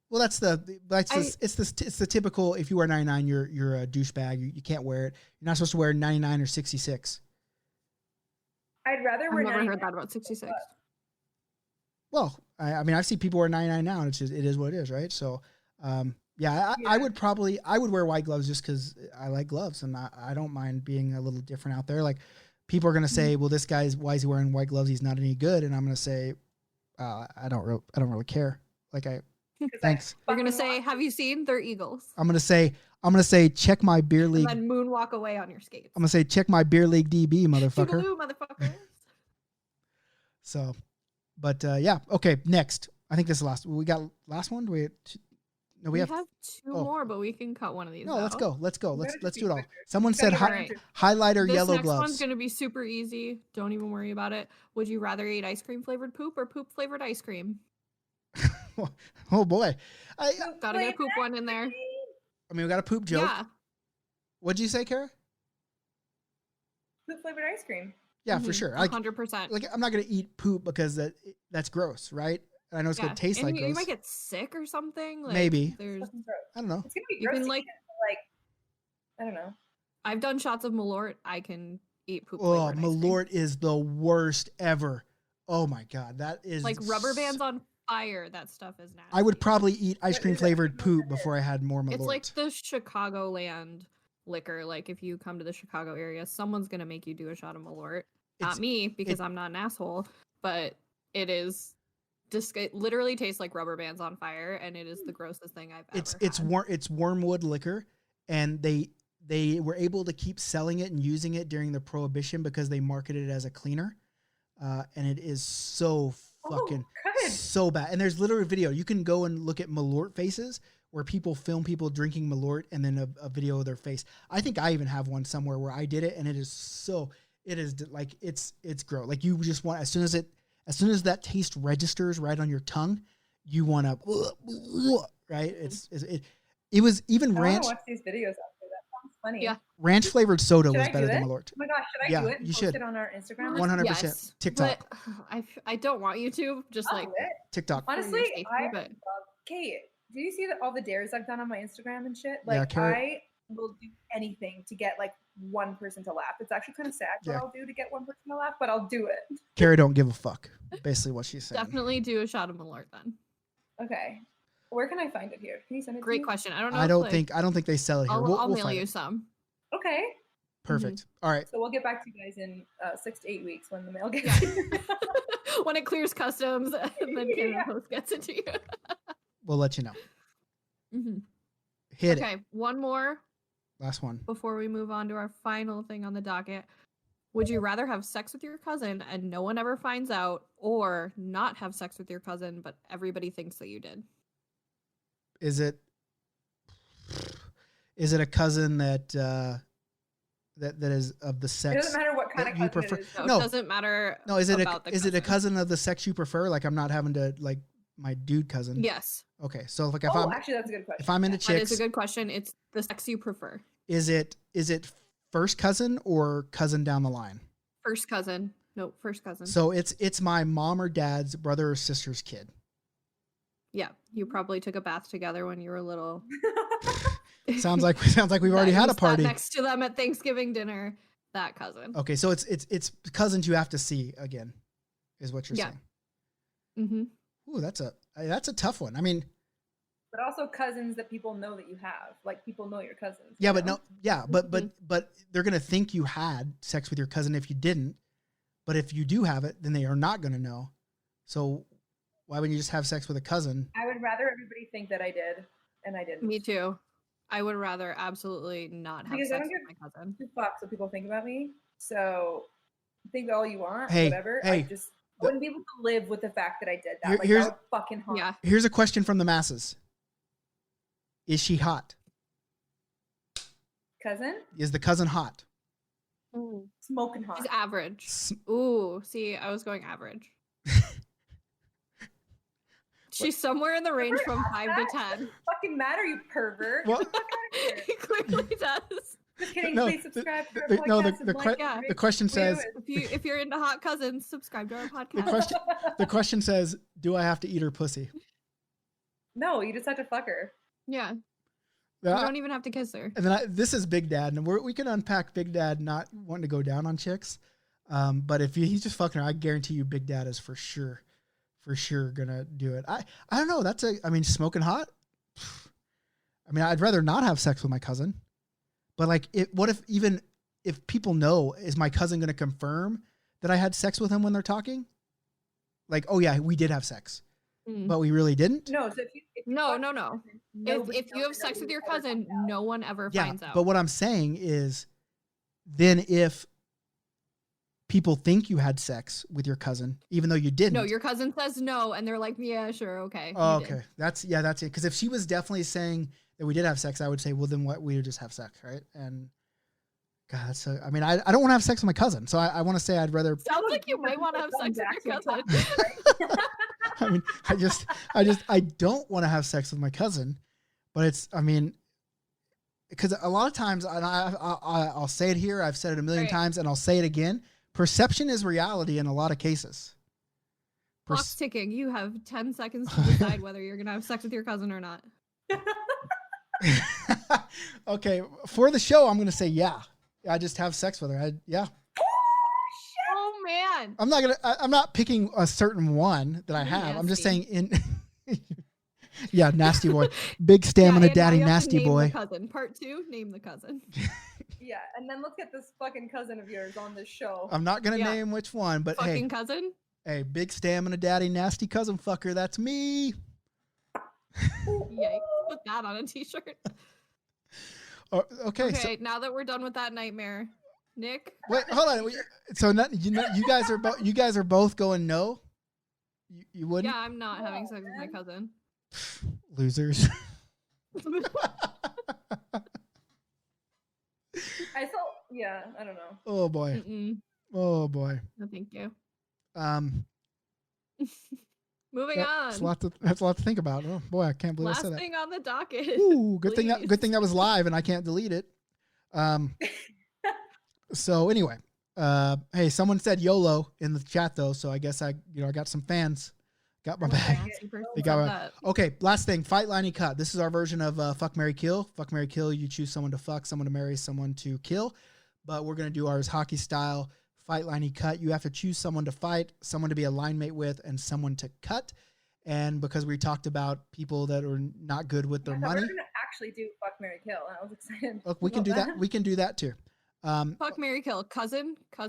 Speaker 3: Well, it's the typical. If you wear 99, you're a douchebag. You can't wear it. You're not supposed to wear 99 or 66.
Speaker 5: I'd rather wear 99.
Speaker 4: I've never heard that about 66.
Speaker 3: Well, I mean, I see people wear 99 now, and it is what it is, right? So, I would wear white gloves just because I like gloves, and I don't mind being a little different out there. Like, people are gonna say, well, this guy's, why is he wearing white gloves? He's not any good. And I'm gonna say, I don't really care. Like, thanks.
Speaker 4: We're gonna say, have you seen? They're eagles.
Speaker 3: I'm gonna say, check my beer league.
Speaker 4: And then moonwalk away on your skates.
Speaker 3: I'm gonna say, check my beer league DB, motherfucker.
Speaker 4: Toodaloo, motherfuckers.
Speaker 3: So, but yeah. Okay, next. I think this is the last. We got last one. Do we? No, we have
Speaker 4: two more, but we can cut one of these.
Speaker 3: No,
Speaker 4: out.
Speaker 3: let's go. Let's do it all. Someone said highlighter
Speaker 4: this
Speaker 3: yellow
Speaker 4: next
Speaker 3: gloves.
Speaker 4: one's gonna be super easy. Don't even worry about it. Would you rather eat ice cream flavored poop or poop flavored ice cream?
Speaker 3: Oh boy,
Speaker 4: Gotta get a poop one in there.
Speaker 3: I mean, we got a poop joke.
Speaker 4: Yeah.
Speaker 3: What'd you say, Kara?
Speaker 5: Poop flavored ice cream.
Speaker 3: Yeah, for sure. Like,
Speaker 4: 100%.
Speaker 3: Like, I'm not gonna eat poop because that's gross, right? And I know it's gonna taste
Speaker 4: and
Speaker 3: like
Speaker 4: you
Speaker 3: gross.
Speaker 4: might get sick or something. Like,
Speaker 3: Maybe.
Speaker 4: There's,
Speaker 3: I don't know.
Speaker 5: It's gonna be
Speaker 4: You
Speaker 5: gross.
Speaker 4: can,
Speaker 5: to
Speaker 4: like-
Speaker 5: eat it, like, I don't know.
Speaker 4: I've done shots of Malort. I can eat poop.
Speaker 3: Oh,
Speaker 4: flavored ice cream.
Speaker 3: Malort is the worst ever. Oh my god, that is
Speaker 4: Like rubber bands on fire. That stuff is nasty.
Speaker 3: I would probably eat ice cream flavored poop before I had more Malort.
Speaker 4: It's like the Chicagoland liquor. Like, if you come to the Chicago area, someone's gonna make you do a shot of Malort. Not me, because I'm not an asshole. But it is. It literally tastes like rubber bands on fire, and it is the grossest thing I've ever had.
Speaker 3: It's wormwood liquor, and they were able to keep selling it and using it during the Prohibition because they marketed it as a cleaner, and it is so fucking so bad. And there's literally a video. You can go and look at Malort faces where people film people drinking Malort and then a video of their face. I think I even have one somewhere where I did it, and it is like it's gross. Like, you just want, as soon as that taste registers right on your tongue, you want to, right? It was even
Speaker 5: I
Speaker 3: ranch.
Speaker 5: want to watch these videos after. That sounds funny.
Speaker 4: Yeah.
Speaker 3: Ranch flavored soda
Speaker 5: Should
Speaker 3: was
Speaker 5: I
Speaker 3: better
Speaker 5: do
Speaker 3: than
Speaker 5: it?
Speaker 3: Malort.
Speaker 5: Oh my gosh, should I
Speaker 3: Yeah,
Speaker 5: do it and
Speaker 3: you
Speaker 5: post
Speaker 3: should.
Speaker 5: it on our Instagram?
Speaker 3: 100%.
Speaker 4: Yes,
Speaker 3: TikTok.
Speaker 4: But I don't want you to. Just
Speaker 5: I'll
Speaker 4: like
Speaker 5: do it.
Speaker 3: TikTok.
Speaker 5: Honestly,
Speaker 4: safety,
Speaker 5: I
Speaker 4: but-
Speaker 5: love Kate. Do you see all the dares I've done on my Instagram and shit?
Speaker 3: Yeah,
Speaker 5: Like,
Speaker 3: Kara-
Speaker 5: I will do anything to get like one person to laugh. It's actually kind of sad what
Speaker 3: Yeah.
Speaker 5: I'll do to get one person to laugh, but I'll do it.
Speaker 3: Carrie don't give a fuck. Basically what she's saying.
Speaker 4: Definitely do a shot of Malort then.
Speaker 5: Okay. Where can I find it here? Can you send it to
Speaker 4: Great
Speaker 5: me?
Speaker 4: question. I don't know.
Speaker 3: I
Speaker 4: if,
Speaker 3: don't
Speaker 4: like,
Speaker 3: think they sell it here.
Speaker 4: I'll
Speaker 3: We'll
Speaker 4: mail
Speaker 3: find
Speaker 4: you
Speaker 3: it.
Speaker 4: some.
Speaker 5: Okay.
Speaker 3: Perfect. All right.
Speaker 5: So we'll get back to you guys in 6 to 8 weeks when the mail gets
Speaker 4: Yeah.
Speaker 5: here.
Speaker 4: When it clears customs, and then Canada
Speaker 5: Yeah.
Speaker 4: Post gets it to you.
Speaker 3: We'll let you know.
Speaker 4: hmm
Speaker 3: Hit it.
Speaker 4: Okay, one more
Speaker 3: Last one.
Speaker 4: before we move on to our final thing on the docket. Would you rather have sex with your cousin and no one ever finds out, or not have sex with your cousin but everybody thinks that you did?
Speaker 3: Is it a cousin that that is of the
Speaker 5: It
Speaker 3: sex
Speaker 5: doesn't matter what kind
Speaker 3: that
Speaker 5: of
Speaker 3: you
Speaker 5: cousin
Speaker 3: prefer?
Speaker 5: it is.
Speaker 4: No,
Speaker 3: No.
Speaker 4: it doesn't matter.
Speaker 3: No, is it
Speaker 4: about the
Speaker 3: a cousin of the sex you prefer? Like, I'm not having to, like, my dude cousin.
Speaker 4: Yes,
Speaker 3: Okay, so like if
Speaker 5: Oh,
Speaker 3: I'm
Speaker 5: actually, that's a good question.
Speaker 3: if I'm into
Speaker 4: that is
Speaker 3: chicks,
Speaker 4: a good question. It's the sex you prefer.
Speaker 3: is it first cousin or cousin down the line?
Speaker 4: First cousin. No, first cousin.
Speaker 3: So it's my mom or dad's brother or sister's kid.
Speaker 4: Yeah, you probably took a bath together when you were little.
Speaker 3: Sounds like we've already
Speaker 4: That
Speaker 3: had
Speaker 4: you
Speaker 3: a party.
Speaker 4: sat next to them at Thanksgiving dinner. That cousin.
Speaker 3: Okay, so it's cousins you have to see again, is what you're
Speaker 4: Yeah.
Speaker 3: saying.
Speaker 4: Mm-hmm.
Speaker 3: Ooh, that's a tough one. I mean,
Speaker 5: But also cousins that people know that you have. Like, people know your cousins.
Speaker 3: yeah,
Speaker 5: you
Speaker 3: but
Speaker 5: know?
Speaker 3: no, yeah, but they're gonna think you had sex with your cousin if you didn't. But if you do have it, then they are not gonna know. So why wouldn't you just have sex with a cousin?
Speaker 5: I would rather everybody think that I did, and I didn't.
Speaker 4: Me too. I would rather absolutely not have
Speaker 5: Because I
Speaker 4: sex
Speaker 5: don't
Speaker 4: with my cousin.
Speaker 5: Two fucks what people think about me. So think all you want,
Speaker 3: Hey,
Speaker 5: whatever.
Speaker 3: hey,
Speaker 5: I just wouldn't be able to live with the fact that I did that. Like,
Speaker 3: here's-
Speaker 5: that would fucking haunt.
Speaker 4: Yeah.
Speaker 3: Here's a question from the masses: is she hot?
Speaker 5: Cousin,
Speaker 3: Is the cousin hot?
Speaker 5: smoking hot.
Speaker 4: She's average.
Speaker 3: S-
Speaker 4: Ooh, see, I was going average. She's somewhere in the range
Speaker 5: Never
Speaker 4: from
Speaker 5: asked
Speaker 4: 5 to
Speaker 5: that.
Speaker 4: 10.
Speaker 5: Fucking matter, you pervert.
Speaker 3: Well-
Speaker 5: Get the fuck out of here.
Speaker 4: He clearly does.
Speaker 5: Just kidding.
Speaker 3: No,
Speaker 5: Please subscribe to our
Speaker 3: the-
Speaker 5: podcast.
Speaker 3: no, the-
Speaker 5: and
Speaker 3: the
Speaker 5: like,
Speaker 3: que-
Speaker 4: Yeah.
Speaker 5: rate,
Speaker 3: The question
Speaker 5: review
Speaker 3: says
Speaker 5: it.
Speaker 4: If you're into hot cousins, subscribe to our podcast.
Speaker 3: question- the question says, do I have to eat her pussy?
Speaker 5: No, you just have to fuck her.
Speaker 4: Yeah.
Speaker 3: Uh,
Speaker 4: You don't even have to kiss her.
Speaker 3: And then this is Big Dad, and we can unpack Big Dad not wanting to go down on chicks. But if he's just fucking her, I guarantee you Big Dad is for sure gonna do it. I don't know. I mean, smoking hot. I mean, I'd rather not have sex with my cousin, but like, what if people know, is my cousin going to confirm that I had sex with him when they're talking? Like, oh yeah, we did have sex, but we really didn't.
Speaker 5: No, so
Speaker 4: No. If you have sex with your cousin, no one ever finds out.
Speaker 3: But what I'm saying is, then if people think you had sex with your cousin, even though you didn't.
Speaker 4: No, your cousin says no, and they're like, yeah, sure, okay.
Speaker 3: Oh, okay. That's it. Because if she was definitely saying that we did have sex, I would say, well, then what? We would just have sex, right? And God, so I mean, I don't want to have sex with my cousin, so I want to say I'd rather.
Speaker 4: Sounds like you might want to have sex with your cousin.
Speaker 3: I mean, I don't want to have sex with my cousin, but it's, I mean, because a lot of times, and I'll say it here, I've said it a million times, and I'll say it again. Perception is reality in a lot of cases.
Speaker 4: Clock's ticking. You have 10 seconds to decide whether you're going to have sex with your cousin or not.
Speaker 3: Okay, for the show, I'm going to say yeah. I just have sex with her. Yeah.
Speaker 4: Oh man.
Speaker 3: I'm not picking a certain one that I have.
Speaker 4: Nasty.
Speaker 3: I'm just saying yeah, nasty boy. Big stamina daddy, nasty boy.
Speaker 4: The cousin. Part 2, name the cousin.
Speaker 5: Yeah, and then let's get this fucking cousin of yours on this show.
Speaker 3: I'm not gonna name which one, but
Speaker 4: fucking cousin.
Speaker 3: Hey, big stamina daddy, nasty cousin fucker. That's me.
Speaker 4: Yikes! Put that on a t-shirt.
Speaker 3: Okay.
Speaker 4: So, now that we're done with that nightmare, Nick.
Speaker 3: Wait, hold on. So you guys are both going no. You wouldn't?
Speaker 4: Yeah, I'm not having sex with my cousin.
Speaker 3: Losers.
Speaker 5: I don't know.
Speaker 3: Oh boy.
Speaker 4: Mm-mm.
Speaker 3: Oh boy.
Speaker 4: No, thank you. Moving on.
Speaker 3: That's a lot to think about. Oh boy, I can't believe I said that.
Speaker 4: Last thing on the docket.
Speaker 3: Ooh, good thing that was live and I can't delete it. So anyway, hey, someone said YOLO in the chat though, so I guess I got some fans. Got my back. They got my, okay, last thing, Fight-Liney-Cut. This is our version of Fuck, Marry, Kill. Fuck, Marry, Kill. You choose someone to fuck, someone to marry, someone to kill. But we're going to do ours hockey style, Fight-Liney-Cut. You have to choose someone to fight, someone to be a line mate with, and someone to cut. And because we talked about people that are not good with their money.
Speaker 5: We're going to actually do Fuck, Marry, Kill. And I was excited.
Speaker 3: Look, we can do that. We can do that too.
Speaker 4: Fuck, marry, kill. Cousin. Go.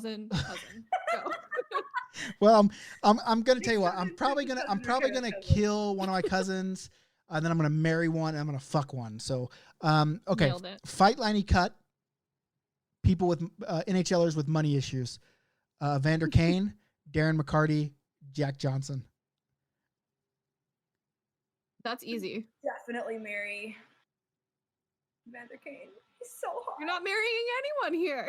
Speaker 3: Well, I'm gonna tell you what. I'm probably gonna kill one of my cousins, and then I'm gonna marry one, and I'm gonna fuck one. So, okay. Fight-Liney-Cut. People with NHLers with money issues. Vander Kane, Darren McCarty, Jack Johnson.
Speaker 4: That's easy.
Speaker 5: Definitely marry Vander Kane. He's so hot.
Speaker 4: You're not marrying anyone here.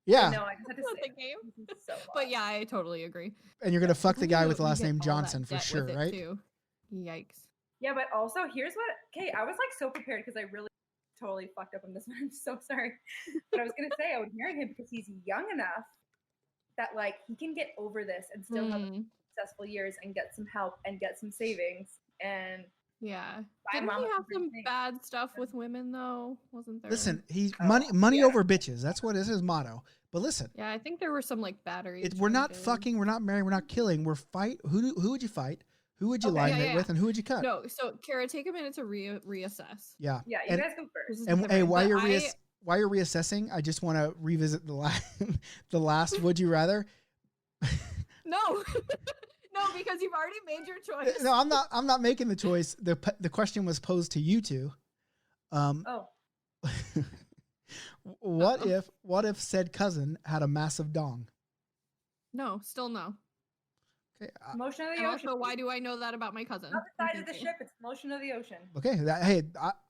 Speaker 3: Yeah.
Speaker 5: No, I just had to say
Speaker 4: the game.
Speaker 5: So
Speaker 4: but yeah, I totally agree.
Speaker 3: And you're gonna fuck the guy with the last name Johnson for sure, right?
Speaker 4: Too. Yikes.
Speaker 5: Yeah, but also here's what. Okay, I was like so prepared because I really totally fucked up on this one. I'm so sorry. But I was gonna say I would marry him because he's young enough that like he can get over this and still have successful years and get some help and get some savings and.
Speaker 4: Yeah. Didn't he have some bad stuff with women though? Wasn't there?
Speaker 3: Listen, he's money over bitches. That's what is his motto. But listen.
Speaker 4: Yeah, I think there were some like batteries.
Speaker 3: We're not fucking. We're not marrying. We're not killing. We're fight. Who would you fight? Who would you line it with? And who would you cut?
Speaker 4: No. So Kara, take a minute to reassess.
Speaker 3: Yeah.
Speaker 5: Yeah. You guys go first.
Speaker 3: And hey, while you're reassessing, I just want to revisit the last. Would you rather?
Speaker 4: No. No, because you've already made your choice.
Speaker 3: No, I'm not making the choice. The question was posed to you two. What if said cousin had a massive dong?
Speaker 4: No, still no.
Speaker 5: Okay. Motion of the ocean.
Speaker 4: Also, why do I know that about my cousin?
Speaker 5: Other side of the ship, it's motion of the ocean.
Speaker 3: Okay. Hey,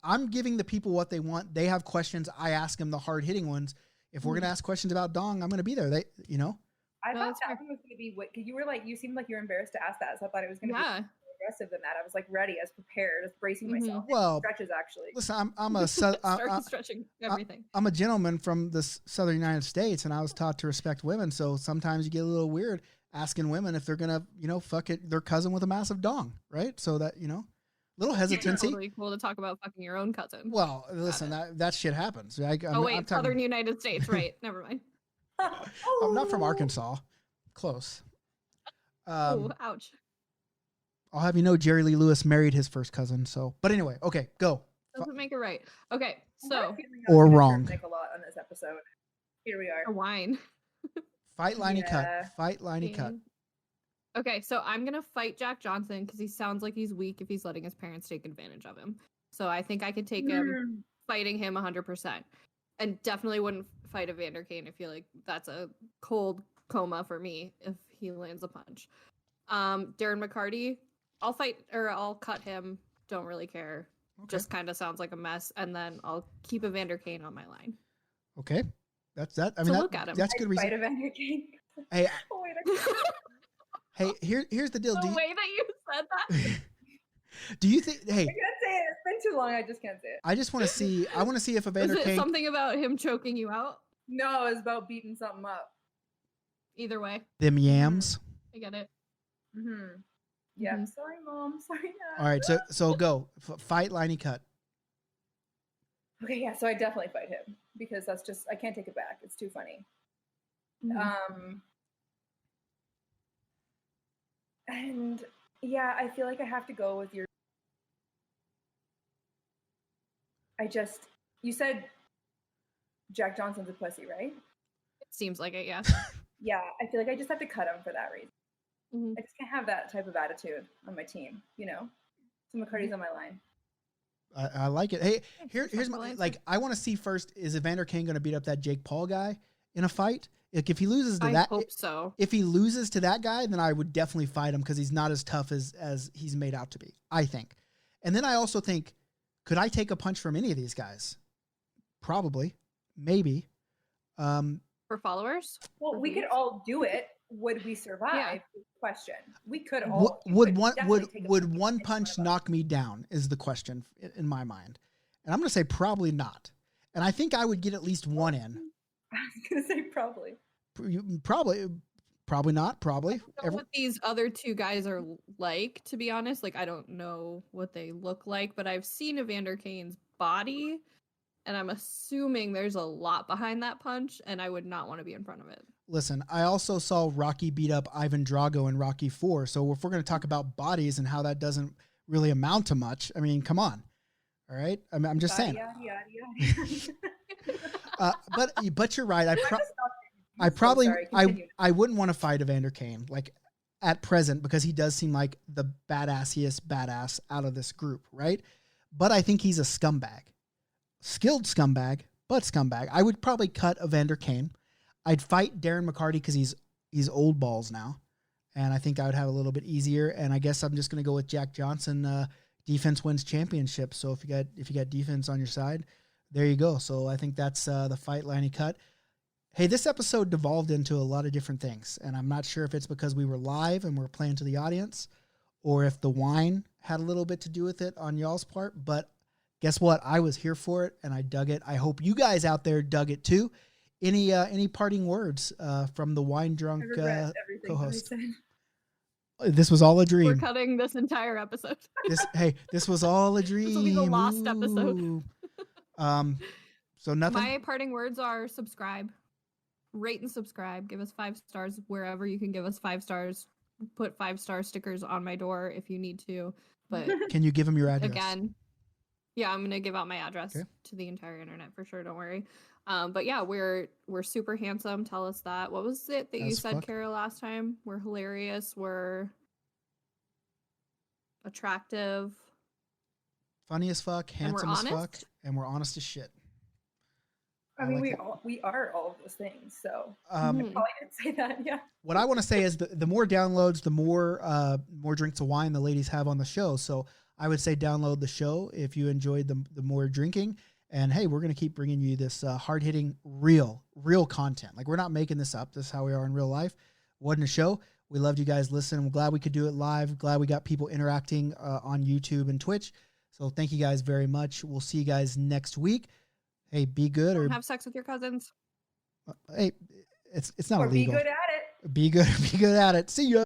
Speaker 3: I'm giving the people what they want. They have questions. I ask them the hard hitting ones. If we're gonna ask questions about dong, I'm gonna be there.
Speaker 5: I thought that one was going to be because you seemed like you were embarrassed to ask that, so I thought it was going to be more aggressive than that. I was like ready, as prepared, as bracing myself.
Speaker 3: Well,
Speaker 5: stretches actually.
Speaker 3: Listen, I'm
Speaker 4: stretching everything.
Speaker 3: I'm a gentleman from the southern United States, and I was taught to respect women. So sometimes you get a little weird asking women if they're gonna, fuck their cousin with a massive dong, right? So that little hesitancy.
Speaker 4: It's totally cool to talk about fucking your own cousin.
Speaker 3: Well, listen, that shit happens. I'm
Speaker 4: southern United States, right? Never mind.
Speaker 3: I'm not from Arkansas. Close.
Speaker 4: Ouch.
Speaker 3: I'll have you know Jerry Lee Lewis married his first cousin. So, but anyway, okay, go.
Speaker 4: Doesn't make it right. Okay,
Speaker 5: I'm
Speaker 4: so
Speaker 5: feeling I was
Speaker 3: Or
Speaker 5: gonna
Speaker 3: wrong.
Speaker 5: turn Nick a lot on this episode. Here we
Speaker 4: a
Speaker 5: are.
Speaker 4: wine.
Speaker 3: Fight-Liney-Cut.
Speaker 5: Yeah.
Speaker 3: Fight-Liney-Cut.
Speaker 4: Okay, so I'm gonna fight Jack Johnson because he sounds like he's weak if he's letting his parents take advantage of him. So I think I could take him fighting him 100%, and definitely wouldn't fight Evander Kane. I feel like that's a cold coma for me if he lands a punch. Darren McCarty, I'll cut him. Don't really care.
Speaker 3: Okay.
Speaker 4: Just kind of sounds like a mess, and then I'll keep Evander Kane on my line.
Speaker 3: Okay. That's that. I
Speaker 4: So
Speaker 3: mean,
Speaker 4: look at him.
Speaker 3: that's good
Speaker 5: Fight
Speaker 3: reason.
Speaker 5: Evander Kane.
Speaker 3: Hey,
Speaker 5: Oh, wait, I can't.
Speaker 3: hey, here's the deal.
Speaker 4: The
Speaker 3: Do you,
Speaker 4: way that you said that.
Speaker 3: do you think? Hey,
Speaker 5: I can't say it. It's been too long. I just can't say it.
Speaker 3: I just want to see. I want to see if
Speaker 4: Was
Speaker 3: Evander
Speaker 4: it
Speaker 3: Kane.
Speaker 4: something about him choking you out?
Speaker 5: No, it's about beating something up.
Speaker 4: Either way,
Speaker 3: Them yams.
Speaker 4: I get it.
Speaker 5: Mm-hmm. Yeah.
Speaker 4: Mhm.
Speaker 5: Sorry, Mom. Sorry, Dad.
Speaker 3: All right. So go. Fight-Liney-Cut.
Speaker 5: Okay, yeah. So I definitely fight him because that's just I can't take it back. It's too funny.
Speaker 4: Mhm.
Speaker 5: And yeah, I feel like I have to go with your. You said Jack Johnson's a pussy, right?
Speaker 4: It seems like it, yeah.
Speaker 5: Yeah, I feel like I just have to cut him for that reason.
Speaker 4: Mhm.
Speaker 5: I just can't have that type of attitude on my team, you know? So McCarty's on my line.
Speaker 3: I like it. Hey, here's
Speaker 4: respectful
Speaker 3: my
Speaker 4: answer.
Speaker 3: like. I want to see first. Is Evander Kane going to beat up that Jake Paul guy in a fight? Like, if he loses to
Speaker 4: I
Speaker 3: that,
Speaker 4: hope so.
Speaker 3: if he loses to that guy, then I would definitely fight him because he's not as tough as he's made out to be, I think. And then I also think, could I take a punch from any of these guys? Probably, maybe.
Speaker 4: For followers?
Speaker 5: Well, we could all do it. Would we survive? Is the question. We could all.
Speaker 3: Would one punch knock me down? Is the question in my mind, and I'm going to say probably not. And I think I would get at least one in.
Speaker 5: I was gonna say probably.
Speaker 3: Probably not. Probably.
Speaker 4: I don't know what these other two guys are like, to be honest. Like, I don't know what they look like, but I've seen Evander Kane's body, and I'm assuming there's a lot behind that punch, and I would not want to be in front of it.
Speaker 3: Listen, I also saw Rocky beat up Ivan Drago in Rocky IV. So if we're going to talk about bodies and how that doesn't really amount to much, I mean, come on. All right. I'm just saying. But you're right. I wouldn't want to fight Evander Kane like at present because he does seem like the badassiest badass out of this group, right? But I think he's a scumbag, skilled scumbag, but scumbag. I would probably cut Evander Kane. I'd fight Darren McCarty because he's old balls now, and I think I would have a little bit easier. And I guess I'm just going to go with Jack Johnson. Defense wins championships. So if you got defense on your side, there you go. So I think that's the Fight-Liney-Cut. Hey, this episode devolved into a lot of different things, and I'm not sure if it's because we were live and we're playing to the audience, or if the wine had a little bit to do with it on y'all's part. But guess what? I was here for it, and I dug it. I hope you guys out there dug it too. Any parting words from the wine drunk co-host? This was all a dream.
Speaker 4: We're cutting this entire episode.
Speaker 3: This was all a dream.
Speaker 4: This will be the lost episode.
Speaker 3: So nothing.
Speaker 4: My parting words are subscribe, rate and subscribe. Give us 5 stars wherever you can give us 5 stars. Put 5-star stickers on my door if you need to. But
Speaker 3: can you give them your address?
Speaker 4: Again, yeah, I'm gonna give out my address to the entire internet for sure. Don't worry. But yeah, we're super handsome. Tell us that. What was it that you said, Kara, last time? We're hilarious. We're attractive.
Speaker 3: Funny as fuck, handsome as fuck, and we're honest as shit.
Speaker 5: I mean, we are all of those things. So I probably didn't say that. Yeah.
Speaker 3: What I want to say is the more downloads, the more drinks of wine the ladies have on the show. So I would say download the show if you enjoyed the more drinking. And hey, we're going to keep bringing you this hard-hitting, real content. Like, we're not making this up. This is how we are in real life. Wasn't a show. We loved you guys listening. I'm glad we could do it live. Glad we got people interacting on YouTube and Twitch. So thank you guys very much. We'll see you guys next week. Hey, be good or
Speaker 4: have sex with your cousins.
Speaker 3: Hey, it's not
Speaker 5: or
Speaker 3: illegal.
Speaker 5: Be good at it.
Speaker 3: Be good at it. See ya.